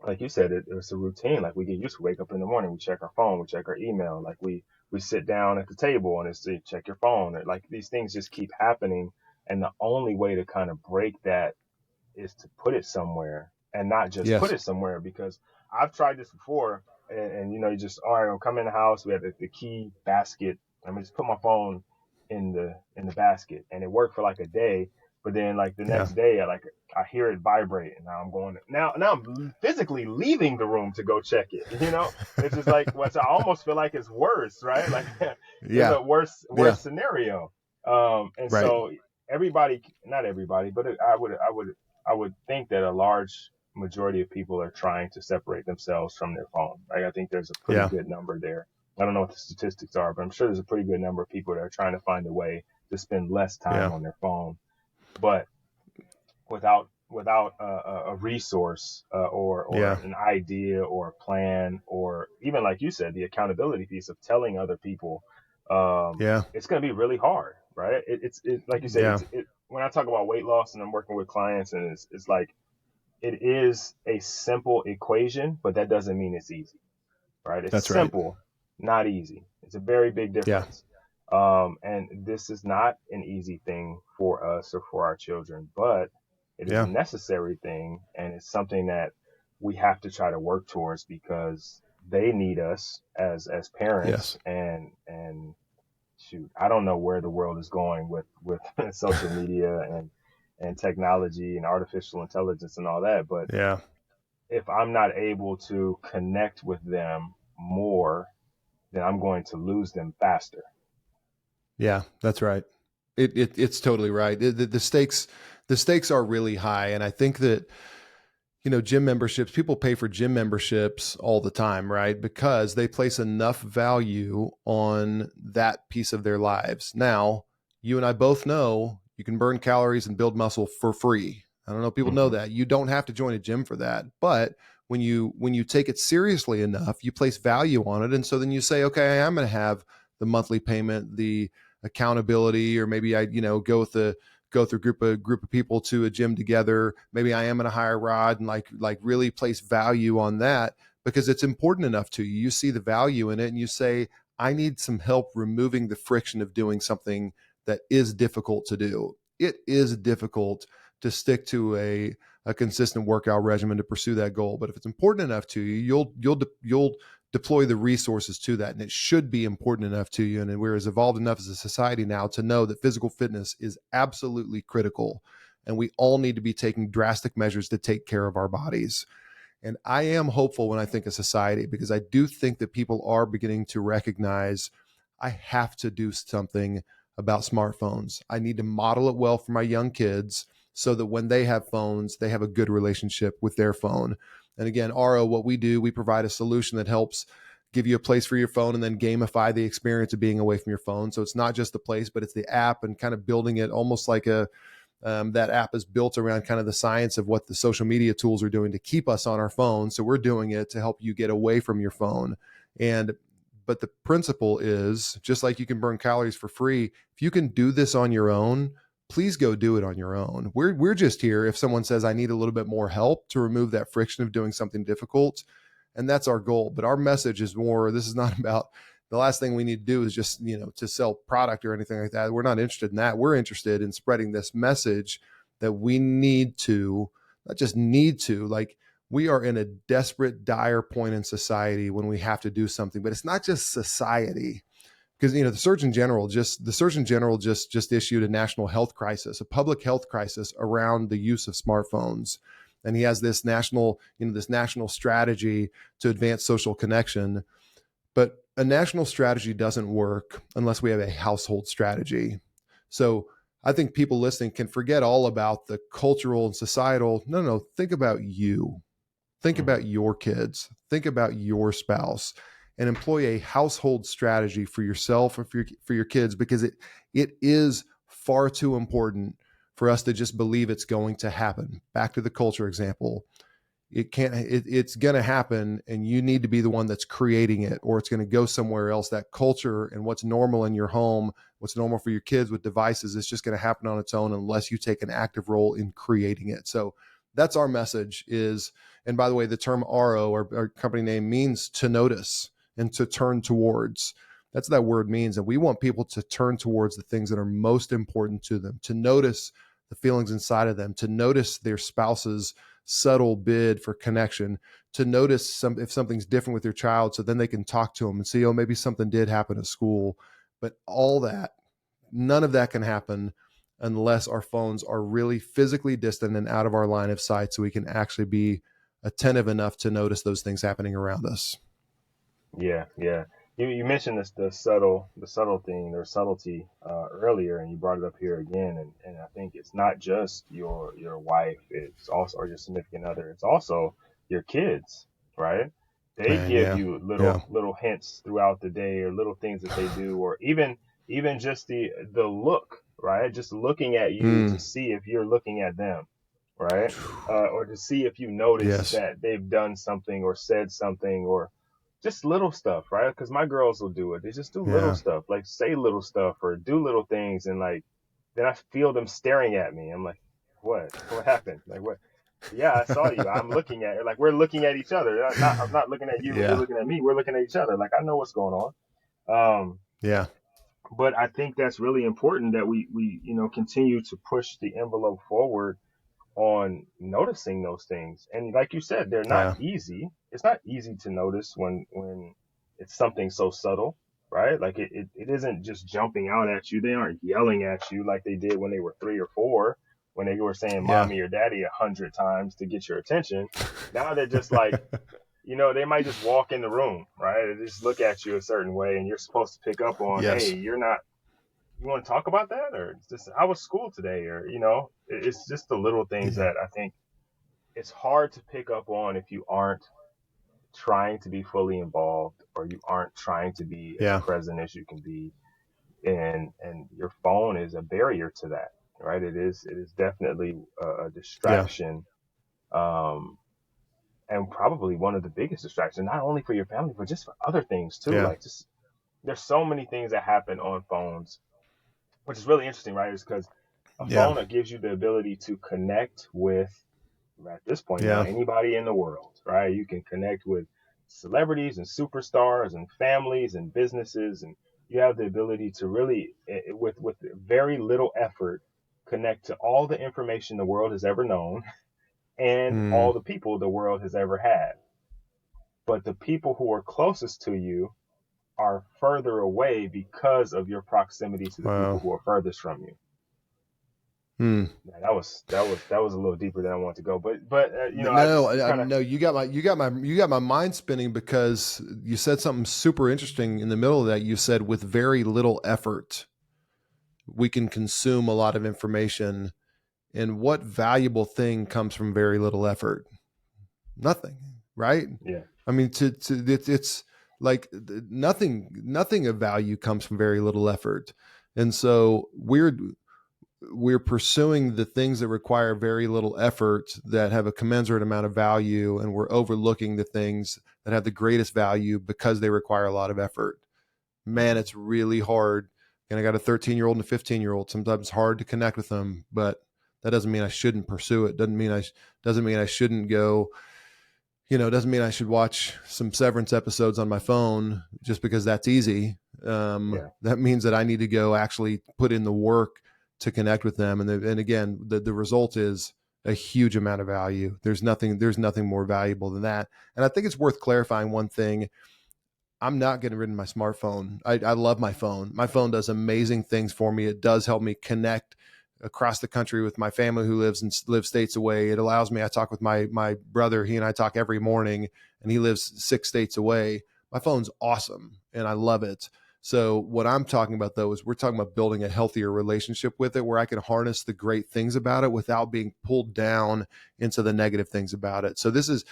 like you said, it's a routine. Like, we get used to wake up in the morning, we check our phone, we check our email. Like we sit down at the table and it's check your phone. Like, these things just keep happening. And the only way to kind of break that is to put it somewhere, and not just put it somewhere, because I've tried this before. And you just, all right, I'll come in the house. We have the key basket. Let me just put my phone in the basket, and it worked for like a day. But then like the Yeah. next day, I hear it vibrate, and now I'm going now I'm physically leaving the room to go check it. It's just like what's I almost feel like it's worse, right? Like it's Yeah. a worse Yeah. scenario. And Right. so everybody, not everybody, but I would think that a large majority of people are trying to separate themselves from their phone. Right? I think there's a pretty Yeah. good number there. I don't know what the statistics are, but I'm sure there's a pretty good number of people that are trying to find a way to spend less time Yeah. on their phone. But without a resource or Yeah. an idea or a plan, or even like you said, the accountability piece of telling other people, Yeah. it's going to be really hard, right? It's like you said, Yeah. when I talk about weight loss and I'm working with clients, and it's like it is a simple equation, but that doesn't mean it's easy, right? It's That's right. simple, not easy. It's a very big Yeah. difference. And this is not an easy thing for us or for our children, but it is a Yeah. necessary thing. And it's something that we have to try to work towards because they need us as parents. Yes. And shoot, I don't know where the world is going with social media and technology and artificial intelligence and all that. But Yeah. if I'm not able to connect with them more, then I'm going to lose them faster. Yeah. That's right. It's totally right. The stakes are really high. And I think that, gym memberships, people pay for gym memberships all the time, right? Because they place enough value on that piece of their lives. Now, you and I both know you can burn calories and build muscle for free. I don't know if people know Mm-hmm. that. You don't have to join a gym for that. But when you take it seriously enough, you place value on it. And so then you say, okay, I'm going to have the monthly payment, the accountability, or maybe I, go through group of people to a gym together. Maybe I am going to hire Rod and like really place value on that because it's important enough to you. You see the value in it and you say, I need some help removing the friction of doing something that is difficult to do. It is difficult to stick to a consistent workout regimen to pursue that goal. But if it's important enough to you, you'll deploy the resources to that. And it should be important enough to you. And we're as evolved enough as a society now to know that physical fitness is absolutely critical. And we all need to be taking drastic measures to take care of our bodies. And I am hopeful when I think of society, because I do think that people are beginning to recognize I have to do something about smartphones. I need to model it well for my young kids so that when they have phones, they have a good relationship with their phone. And again, Aro, what we do, we provide a solution that helps give you a place for your phone and then gamify the experience of being away from your phone. So it's not just the place, but it's the app, and kind of building it almost like that app is built around kind of the science of what the social media tools are doing to keep us on our phone. So we're doing it to help you get away from your phone. But the principle is just like you can burn calories for free. If you can do this on your own, please go do it on your own. We're just here if someone says I need a little bit more help to remove that friction of doing something difficult. And that's our goal. But our message is more, this is not about the last thing we need to do is just, to sell product or anything like that. We're not interested in that. We're interested in spreading this message that we need to, not just need to, like we are in a desperate, dire point in society when we have to do something, but it's not just society. Because the Surgeon General just issued a national health crisis, a public health crisis around the use of smartphones, and he has this national strategy to advance social connection. But a national strategy doesn't work unless we have a household strategy. So I think people listening can forget all about the cultural and societal. No, think about you. Think Mm-hmm. about your kids. Think about your spouse, and employ a household strategy for yourself and for your kids, because it is far too important for us to just believe it's going to happen. Back to the culture example. It's going to happen, and you need to be the one that's creating it, or it's going to go somewhere else. That culture and what's normal in your home, what's normal for your kids with devices, is just going to happen on its own unless you take an active role in creating it. So that's our message is, and by the way, the term Aro, our company name, means to notice and to turn towards. That's what that word means. And we want people to turn towards the things that are most important to them, to notice the feelings inside of them, to notice their spouse's subtle bid for connection, to notice if something's different with your child, so then they can talk to them and see, maybe something did happen at school. But all that none of that can happen unless our phones are really physically distant and out of our line of sight, so we can actually be attentive enough to notice those things happening around us. Yeah, yeah. You mentioned this the subtle thing or subtlety earlier, and you brought it up here again. And I think it's not just your wife, it's also or your significant other. It's also your kids, right? They Man, give yeah, you yeah, little hints throughout the day, or little things that they do, or even just the look, right? Just looking at you to mm, see if you're looking at them, right? Or to see if you notice yes, that they've done something or said something or just little stuff, right? Because my girls will do it. They just do little yeah, stuff, like say little stuff or do little things, and like then I feel them staring at me. I'm like, what? What happened? Like what? Yeah, I saw you. I'm looking at it. Like we're looking at each other. I'm not looking at you and you're yeah, looking at me. We're looking at each other. Like I know what's going on. yeah, But I think that's really important that we continue to push the envelope forward on noticing those things. And like you said, they're not yeah, easy. It's not easy to notice when it's something so subtle, right? Like it isn't just jumping out at you. They aren't yelling at you like they did when they were 3 or 4, when they were saying yeah. mommy or daddy 100 times to get your attention. Now they're just like, they might just walk in the room, right? They just look at you a certain way and you're supposed to pick up on, hey, Yes, you're not, you want to talk about that? Or just, how was school today? Or, it's just the little things yeah, that I think it's hard to pick up on if you aren't trying to be fully involved or you aren't trying to be as yeah, present as you can be. And your phone is a barrier to that, right? It is definitely a yeah, distraction. Um, and probably one of the biggest distractions, not only for your family, but just for other things too. yeah, Like just, there's so many things that happen on phones, which is really interesting, right? Is because a yeah, phone that gives you the ability to connect with, at this point now, yeah, anybody in the world, right? You can connect with celebrities and superstars and families and businesses, and you have the ability to really, with very little effort, connect to all the information the world has ever known and mm, all the people the world has ever had. But the people who are closest to you are further away because of your proximity to the people wow. who are furthest from you. Hmm. Yeah, that was a little deeper than I want to go, but I No, just kind of no, you got my mind spinning, because you said something super interesting in the middle of that. You said with very little effort, we can consume a lot of information. And what valuable thing comes from very little effort? Nothing, right? yeah I mean, it's like nothing of value comes from very little effort. And so we're pursuing the things that require very little effort that have a commensurate amount of value, and we're overlooking the things that have the greatest value because they require a lot of effort. Man, hmm it's really hard. And I got a 13-year-old and a 15-year-old. Sometimes it's hard to connect with them, but that doesn't mean I shouldn't pursue it. Doesn't mean I shouldn't go, doesn't mean I should watch some Severance episodes on my phone just because that's easy. yeah That means that I need to go actually put in the work to connect with them. And again, the result is a huge amount of value. There's nothing more valuable than that. And I think it's worth clarifying one thing. I'm not getting rid of my smartphone. I love my phone. My phone does amazing things for me. It does help me connect across the country with my family who lives states away. It allows me. I talk with my brother. He and I talk every morning, and he lives 6 states away. My phone's awesome, and I love it. So what I'm talking about, though, is we're talking about building a healthier relationship with it, where I can harness the great things about it without being pulled down into the negative things about it. So this is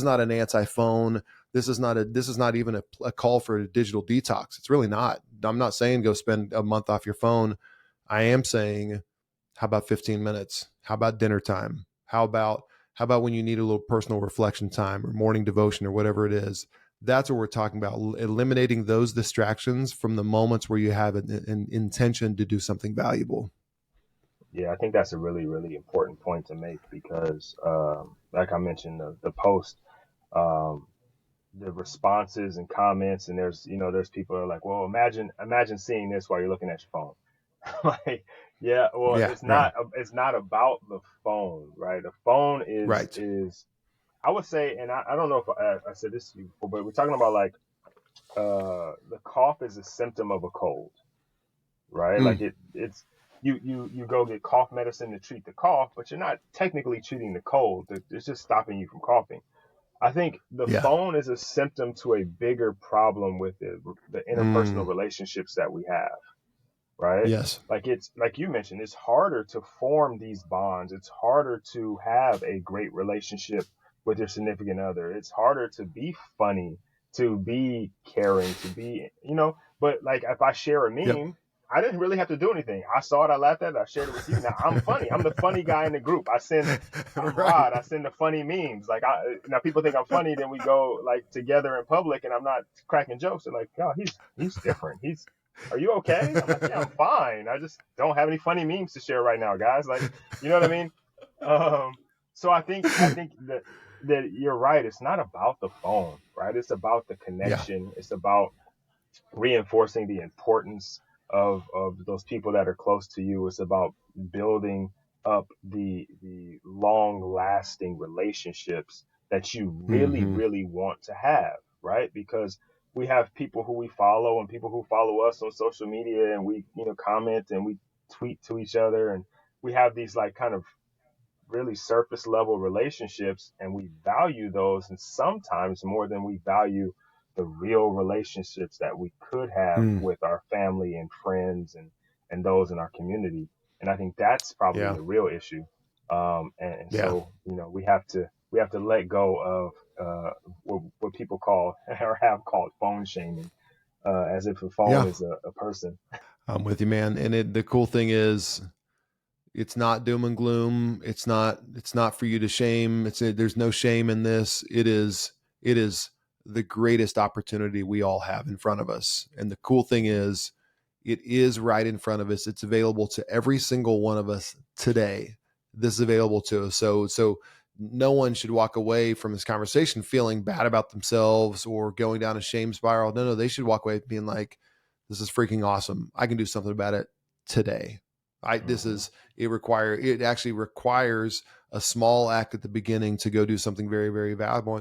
not an anti-phone. This is not even a call for a digital detox. It's really not. I'm not saying go spend a month off your phone. I am saying, how about 15 minutes? How about dinner time? How about when you need a little personal reflection time or morning devotion or whatever it is? That's what we're talking about. Eliminating those distractions from the moments where you have an intention to do something valuable. yeah I think that's a really really important point to make because like I mentioned the post, um, the responses and comments, and there's people that are like, well, imagine seeing this while you're looking at your phone. Like, yeah, well, Yeah. Right. it's not about the phone, right? The phone is Right. is I would say, and I don't know if I said this to you before, but we're talking about like the cough is a symptom of a cold, right? Like it's you go get cough medicine to treat the cough, but you're not technically treating the cold. It's just stopping you from coughing. I think the Yeah. phone is a symptom to a bigger problem with the interpersonal relationships that we have, right? Yes. Like it's like you mentioned, it's harder to form these bonds. It's harder to have a great relationship with your significant other. It's harder to be funny, to be caring, to be, but like if I share a Yep. meme, I didn't really have to do anything. I saw it, I laughed at it, I shared it with you. Now I'm funny. I'm the funny guy in the group. I'm Right. Rod. I send the funny memes. Like now people think I'm funny, then we go like together in public and I'm not cracking jokes. They're like, oh, he's different. Are you okay? I'm like, yeah, I'm fine. I just don't have any funny memes to share right now, guys. Like, you know what I mean? So I think that you're right. It's not about the phone, right? It's about the Yeah. connection. It's about reinforcing the importance of those people that are close to you. It's about building up the long lasting relationships that you really, really want to have, right? Because we have people who we follow and people who follow us on social media, and we, comment and we tweet to each other, and we have these like kind of really surface level relationships, and we value those, and sometimes more than we value the real relationships that we could have with our family and friends and those in our community. And I think that's probably Yeah. the real issue. And Yeah. so, we have to let go of what people call or have called phone shaming, as if a phone Yeah. is a person. I'm with you, man. And the cool thing is, it's not doom and gloom. It's not for you to shame. There's no shame in this. It is the greatest opportunity we all have in front of us. And the cool thing is, it is right in front of us. It's available to every single one of us today. This is available to us. So no one should walk away from this conversation feeling bad about themselves or going down a shame spiral. No, they should walk away being like, this is freaking awesome. I can do something about it today. It actually requires a small act at the beginning to go do something very, very valuable.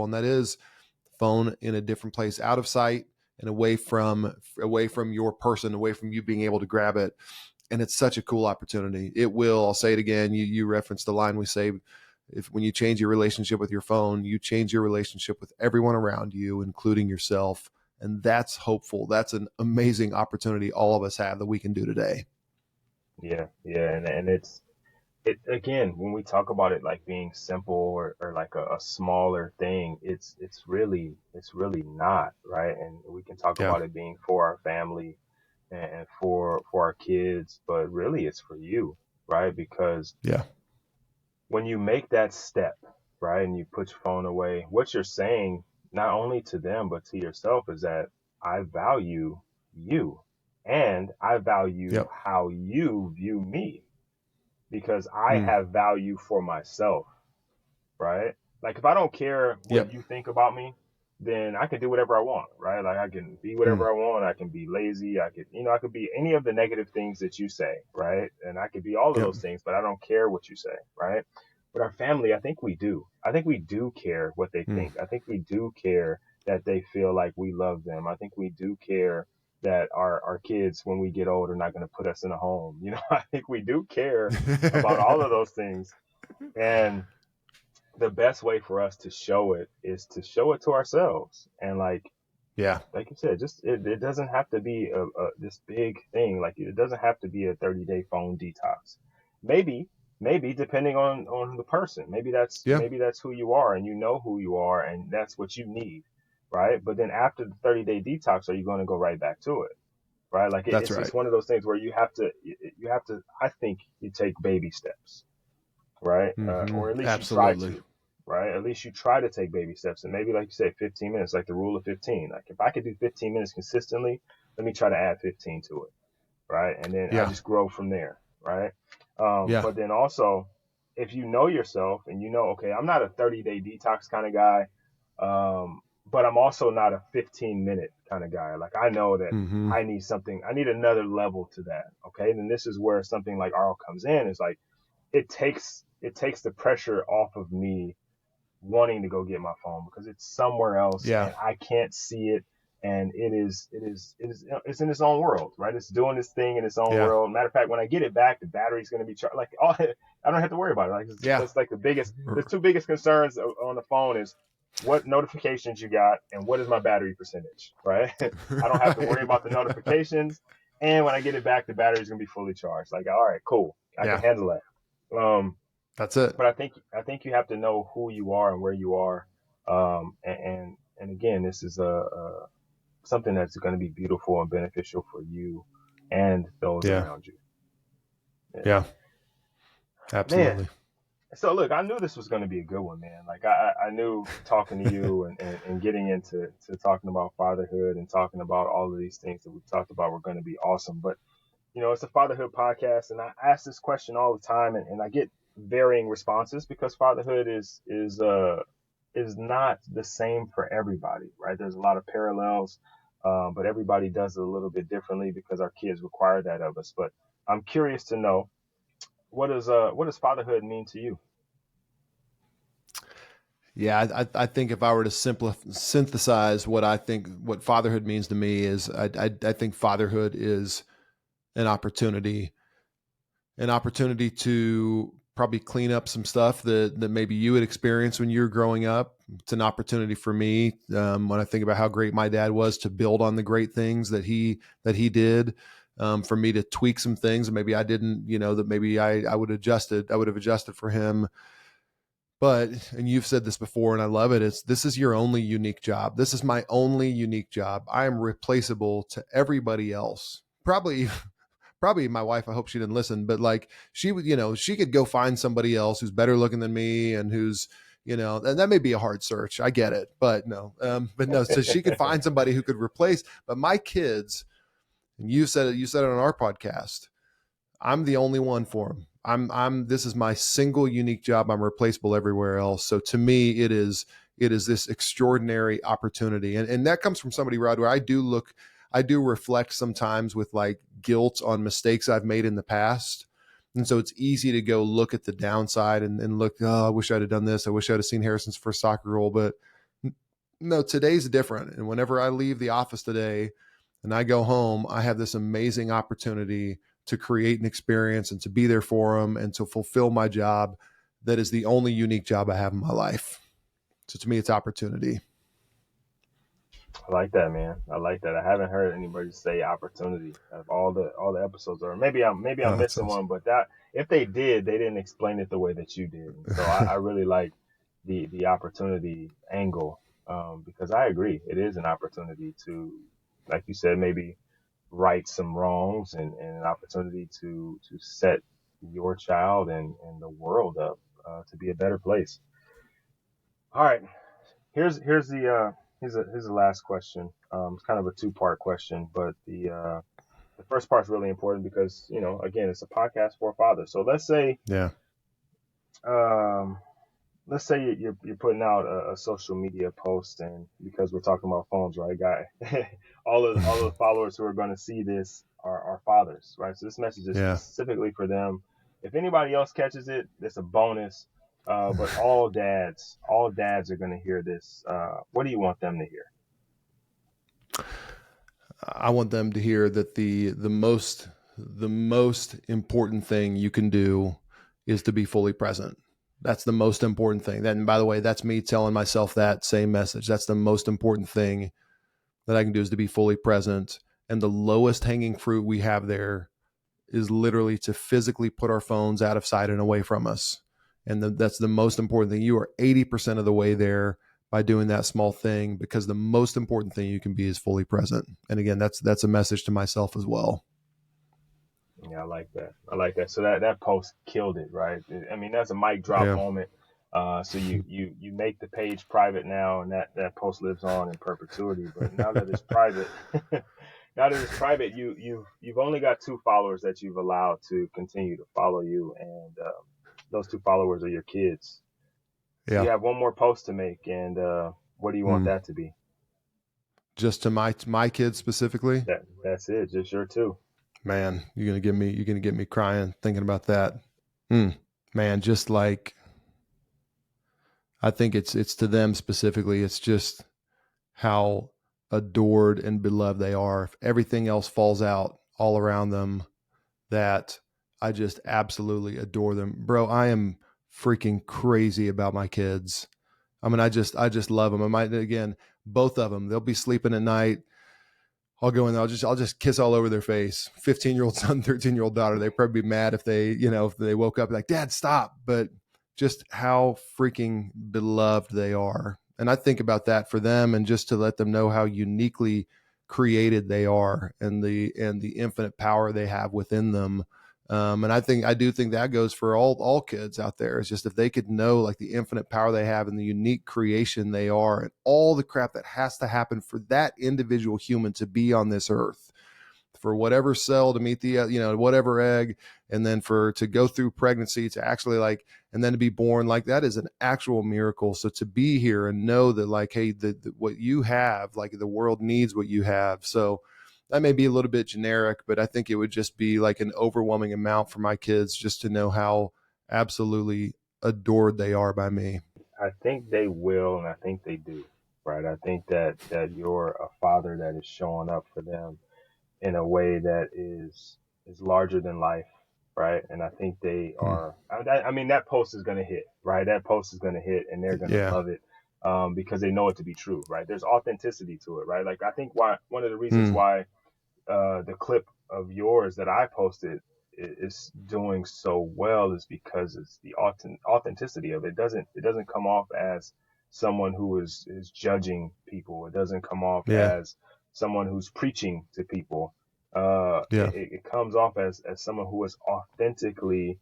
And that is phone in a different place, out of sight and away from your person, away from you being able to grab it. And it's such a cool opportunity. I'll say it again. You referenced the line we say, when you change your relationship with your phone, you change your relationship with everyone around you, including yourself. And that's hopeful. That's an amazing opportunity all of us have that we can do today. Yeah, yeah, and it again, when we talk about it like being simple or like a smaller thing, it's really not, right? And we can talk Yeah. about it being for our family and for our kids, but really it's for you, right? Because Yeah. when you make that step, right, and you put your phone away, what you're saying not only to them but to yourself is that I value you, and I value Yep. how you view me, because I Mm. have value for myself, right? Like if I don't care what Yep. you think about me, then I can do whatever I want, right? Like I can be Mm. whatever I want. I can be lazy. I could be any of the negative things that you say, right? And I could be all of Yep. those things, but I don't care what you say, right? But our family, I think we do. I think we do care what they Mm. think. I think we do care that they feel like we love them. I think we do care that our kids, when we get old, are not going to put us in a home. I think we do care about all of those things. And the best way for us to show it is to show it to ourselves. And Yeah. like you said, just it doesn't have to be this big thing. Like it doesn't have to be a 30-day phone detox. Maybe depending on the person, Yeah. maybe that's who you are, and you know who you are, and that's what you need, right? But then after the 30-day detox, are you going to go right back to it, right? Like That's it's right. just one of those things where you have to. I think you take baby steps, right? Mm-hmm. Or at least you try Absolutely. to, right? At least you try to take baby steps. And maybe, like you say, 15 minutes, like the rule of 15. Like if I could do 15 minutes consistently, let me try to add 15 to it, right? And then I Yeah. just grow from there, right? Yeah. But then also, if you know yourself and you know, okay, I'm not a 30-day detox kind of guy, but I'm also not a 15-minute kind of guy. Like I know that Mm-hmm. I need another level to that, okay? Then this is where something like Aro comes in. Is like, it takes the pressure off of me wanting to go get my phone because it's somewhere else Yeah. and I can't see it. and it's in its own world, right? It's doing this thing in its own Yeah. world. Matter of fact, when I get it back, the battery's going to be charged. Like, oh, I don't have to worry about it. Like, that's like the two biggest concerns on the phone is what notifications you got and what is my battery percentage, right? I don't have to worry about the notifications, and when I get it back, the battery's going to be fully charged. Like, all right, cool, I can handle that. That's it. But I think you have to know who you are and where you are. And again, this is a something that's going to be beautiful and beneficial for you and those around you. Yeah, absolutely. Man. So look, I knew this was going to be a good one, man. Like I knew talking to you and getting into talking about fatherhood and talking about all of these things that we talked about were going to be awesome. But it's a fatherhood podcast, and I ask this question all the time, and I get varying responses because fatherhood is not the same for everybody, right? There's a lot of parallels, but everybody does it a little bit differently because our kids require that of us. But I'm curious to know, what does fatherhood mean to you? Yeah, I think if I were to synthesize what fatherhood means to me is, I think fatherhood is an opportunity to probably clean up some stuff that maybe you had experienced when you were growing up. It's an opportunity for me, when I think about how great my dad was, to build on the great things that he did, for me to tweak some things that maybe I didn't, that maybe I would have adjusted for him. But, and you've said this before, and I love it, this is your only unique job. This is my only unique job. I am replaceable to everybody else. Probably my wife, I hope she didn't listen, but like she would, she could go find somebody else who's better looking than me and who's, and that may be a hard search. I get it, but no, so she could find somebody who could replace, but my kids, and you said it on our podcast, I'm the only one for them. This is my single unique job. I'm replaceable everywhere else. So to me, it is this extraordinary opportunity. And that comes from somebody, Rod, where I do reflect sometimes with like guilt on mistakes I've made in the past. And so it's easy to go look at the downside and look, oh, I wish I'd have done this. I wish I'd have seen Harrison's first soccer goal, but no, today's different. And whenever I leave the office today and I go home, I have this amazing opportunity to create an experience and to be there for them and to fulfill my job. That is the only unique job I have in my life. So to me, it's opportunity. I like that, man. I like that. I haven't heard anybody say opportunity of all the episodes, or maybe I'm missing one, but that if they did, they didn't explain it the way that you did. So I really like the opportunity angle, because I agree, it is an opportunity to, like you said, maybe right some wrongs and an opportunity to set your child and the world up to be a better place. All right, here's the last question. It's kind of a two-part question, but the first part's really important because again, it's a podcast for a father. So let's say you're putting out a social media post, and because we're talking about phones, right, guy, all of the followers who are going to see this are fathers, right? So this message is specifically for them. If anybody else catches it, it's a bonus. But all dads are going to hear this. What do you want them to hear? I want them to hear that the most important thing you can do is to be fully present. That's the most important thing. And by the way, that's me telling myself that same message. That's the most important thing that I can do, is to be fully present. And the lowest hanging fruit we have there is literally to physically put our phones out of sight and away from us. And that's the most important thing. You are 80% of the way there by doing that small thing, because the most important thing you can be is fully present. And again, that's a message to myself as well. Yeah, I like that. So that post killed it, right? I mean, that's a mic drop moment. So you make the page private now, and that post lives on in perpetuity. But now that it's private, you've only got 2 followers that you've allowed to continue to follow you, and those 2 followers are your kids. So you have one more post to make, and what do you want that to be? Just to my kids specifically? That's it. Just your 2. Man, you're gonna get me crying thinking about that. Man, just like, I think it's to them specifically. It's just how adored and beloved they are. If everything else falls out all around them, that I just absolutely adore them. Bro, I am freaking crazy about my kids. I mean, I just love them. I might, again, both of them, they'll be sleeping at night. I'll go in there, I'll just kiss all over their face. 15-year-old son, 13-year-old daughter. They'd probably be mad if they, if they woke up like, Dad, stop. But just how freaking beloved they are. And I think about that for them, and just to let them know how uniquely created they are, and the infinite power they have within them. And I do think that goes for all kids out there. It's just, if they could know like the infinite power they have and the unique creation they are, and all the crap that has to happen for that individual human to be on this earth, for whatever cell to meet the, whatever egg, and then to go through pregnancy to actually and then to be born, that is an actual miracle. So to be here and know that hey, what you have, the world needs what you have. So that may be a little bit generic, but I think it would just be an overwhelming amount for my kids just to know how absolutely adored they are by me. I think they will, and I think they do, right? I think that you're a father that is showing up for them in a way that is larger than life, right? And I think they are. I mean, that post is going to hit, right? That post is going to hit, and they're going to love it because they know it to be true, right? There's authenticity to it, right? I think one of the reasons why the clip of yours that I posted is doing so well is because it's the authenticity of it. It doesn't come off as someone who is judging people. It doesn't come off as someone who's preaching to people. It comes off as someone who is authentically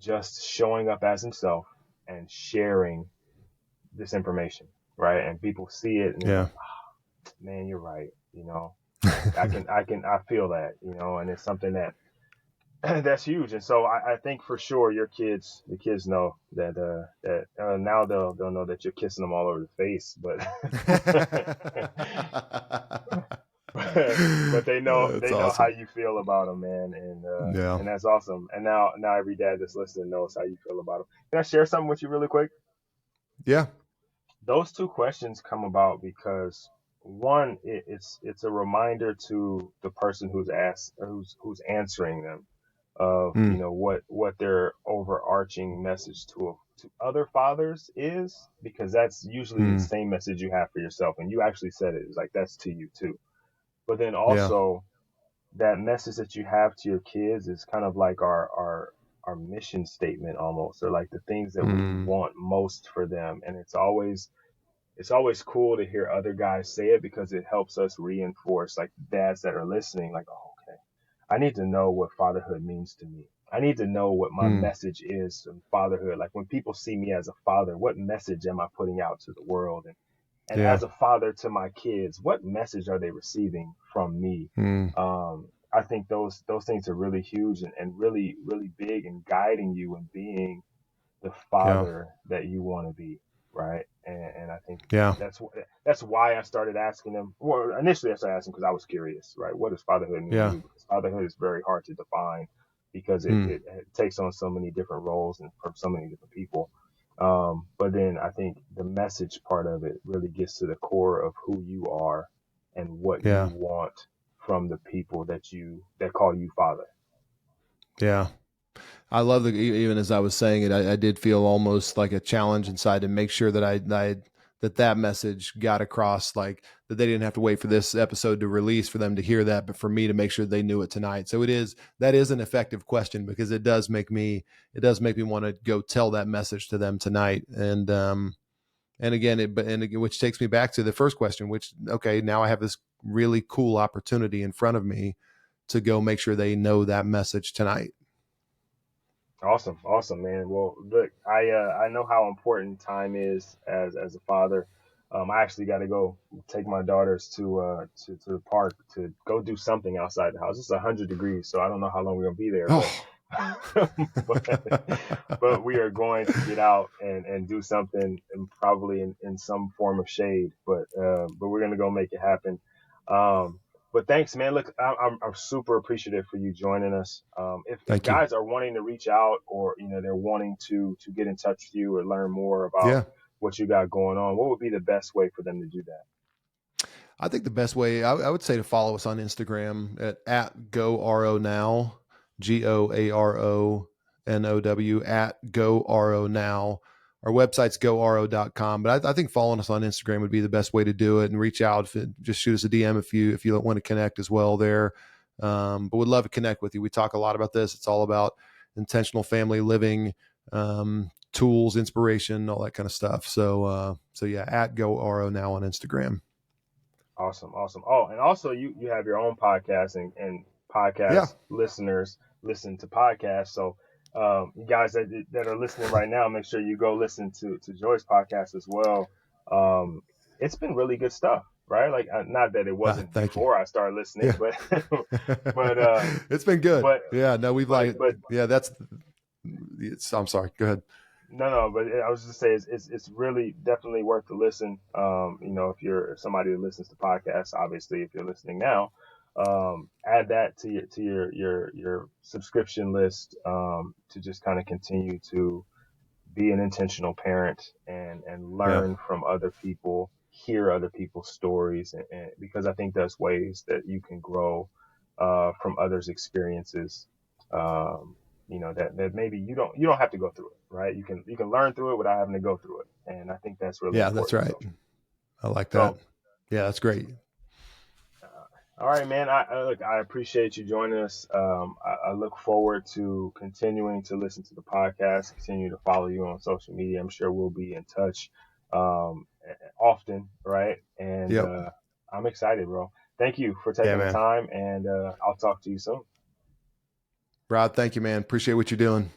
just showing up as himself and sharing this information, right? And people see it and like, oh, man, you're right. I feel that, and it's something that that's huge. And so I think for sure the kids know that now they'll know that you're kissing them all over the face, but but they know awesome. How you feel about them, man, and that's awesome. And now every dad that's listening knows how you feel about them. Can I share something with you really quick? Yeah. Those two questions come about because one, it's a reminder to the person who's answering them of what their overarching message to other fathers is, because that's usually the same message you have for yourself, and you actually said it. It's that's to you too. But then also that message that you have to your kids is kind of like our mission statement almost, or the things that we want most for them. And it's always cool to hear other guys say it, because it helps us reinforce, dads that are listening, oh, okay, I need to know what fatherhood means to me. I need to know what my message is in fatherhood. When people see me as a father, what message am I putting out to the world? And as a father to my kids, what message are they receiving from me? I think those things are really huge and really, really big in guiding you and being the father that you want to be. Right. And I think that's why I started asking them. Well, initially I started asking because I was curious, right? What does fatherhood mean to you? Because fatherhood is very hard to define, because it takes on so many different roles and from so many different people. But then I think the message part of it really gets to the core of who you are and what you want from the people that call you father. Yeah. I love even as I was saying it, I did feel almost like a challenge inside to make sure that that message got across, that they didn't have to wait for this episode to release for them to hear that, but for me to make sure they knew it tonight. So that is an effective question, because it does make me want to go tell that message to them tonight. And again, which takes me back to the first question, which, okay, now I have this really cool opportunity in front of me to go make sure they know that message tonight. Awesome, man. Well, look, I know how important time is as a father. I actually got to go take my daughters to the park to go do something outside the house. It's 100 degrees, so I don't know how long we're gonna be there. But we are going to get out and do something, and probably in some form of shade. But we're gonna go make it happen. But thanks, man. Look, I'm super appreciative for you joining us. If guys are wanting to reach out, or they're wanting to get in touch with you or learn more about what you got going on, what would be the best way for them to do that? I think the best way I would say to follow us on Instagram at GoAro Now, GoAroNow, at GoAro Now. Our website's goaro.com, but I think following us on Instagram would be the best way to do it, and reach out. Just shoot us a DM if you want to connect as well there. But we'd love to connect with you. We talk a lot about this. It's all about intentional family living, tools, inspiration, all that kind of stuff. So yeah, at GoAro Now on Instagram. Awesome. Oh, and also you have your own podcast, and podcast listeners listen to podcasts. So you guys that are listening right now, make sure you go listen to Joy's podcast as well. It's been really good stuff, right? Like not that it wasn't before I started listening, but it's been good. But yeah, no, we've I'm sorry. Go ahead. No, but I was just saying it's really definitely worth the listen. If you're somebody that listens to podcasts, obviously, if you're listening now, add that to your subscription list, to just kind of continue to be an intentional parent and learn from other people, hear other people's stories, and because I think there's ways that you can grow from others' experiences. That maybe you don't have to go through it, right? You can learn through it without having to go through it. And I think that's really important. That's right. I like that. That's great. All right, man. I appreciate you joining us. I look forward to continuing to listen to the podcast, continue to follow you on social media. I'm sure we'll be in touch often, right? And I'm excited, bro. Thank you for taking the time, and I'll talk to you soon. Rod, thank you, man. Appreciate what you're doing.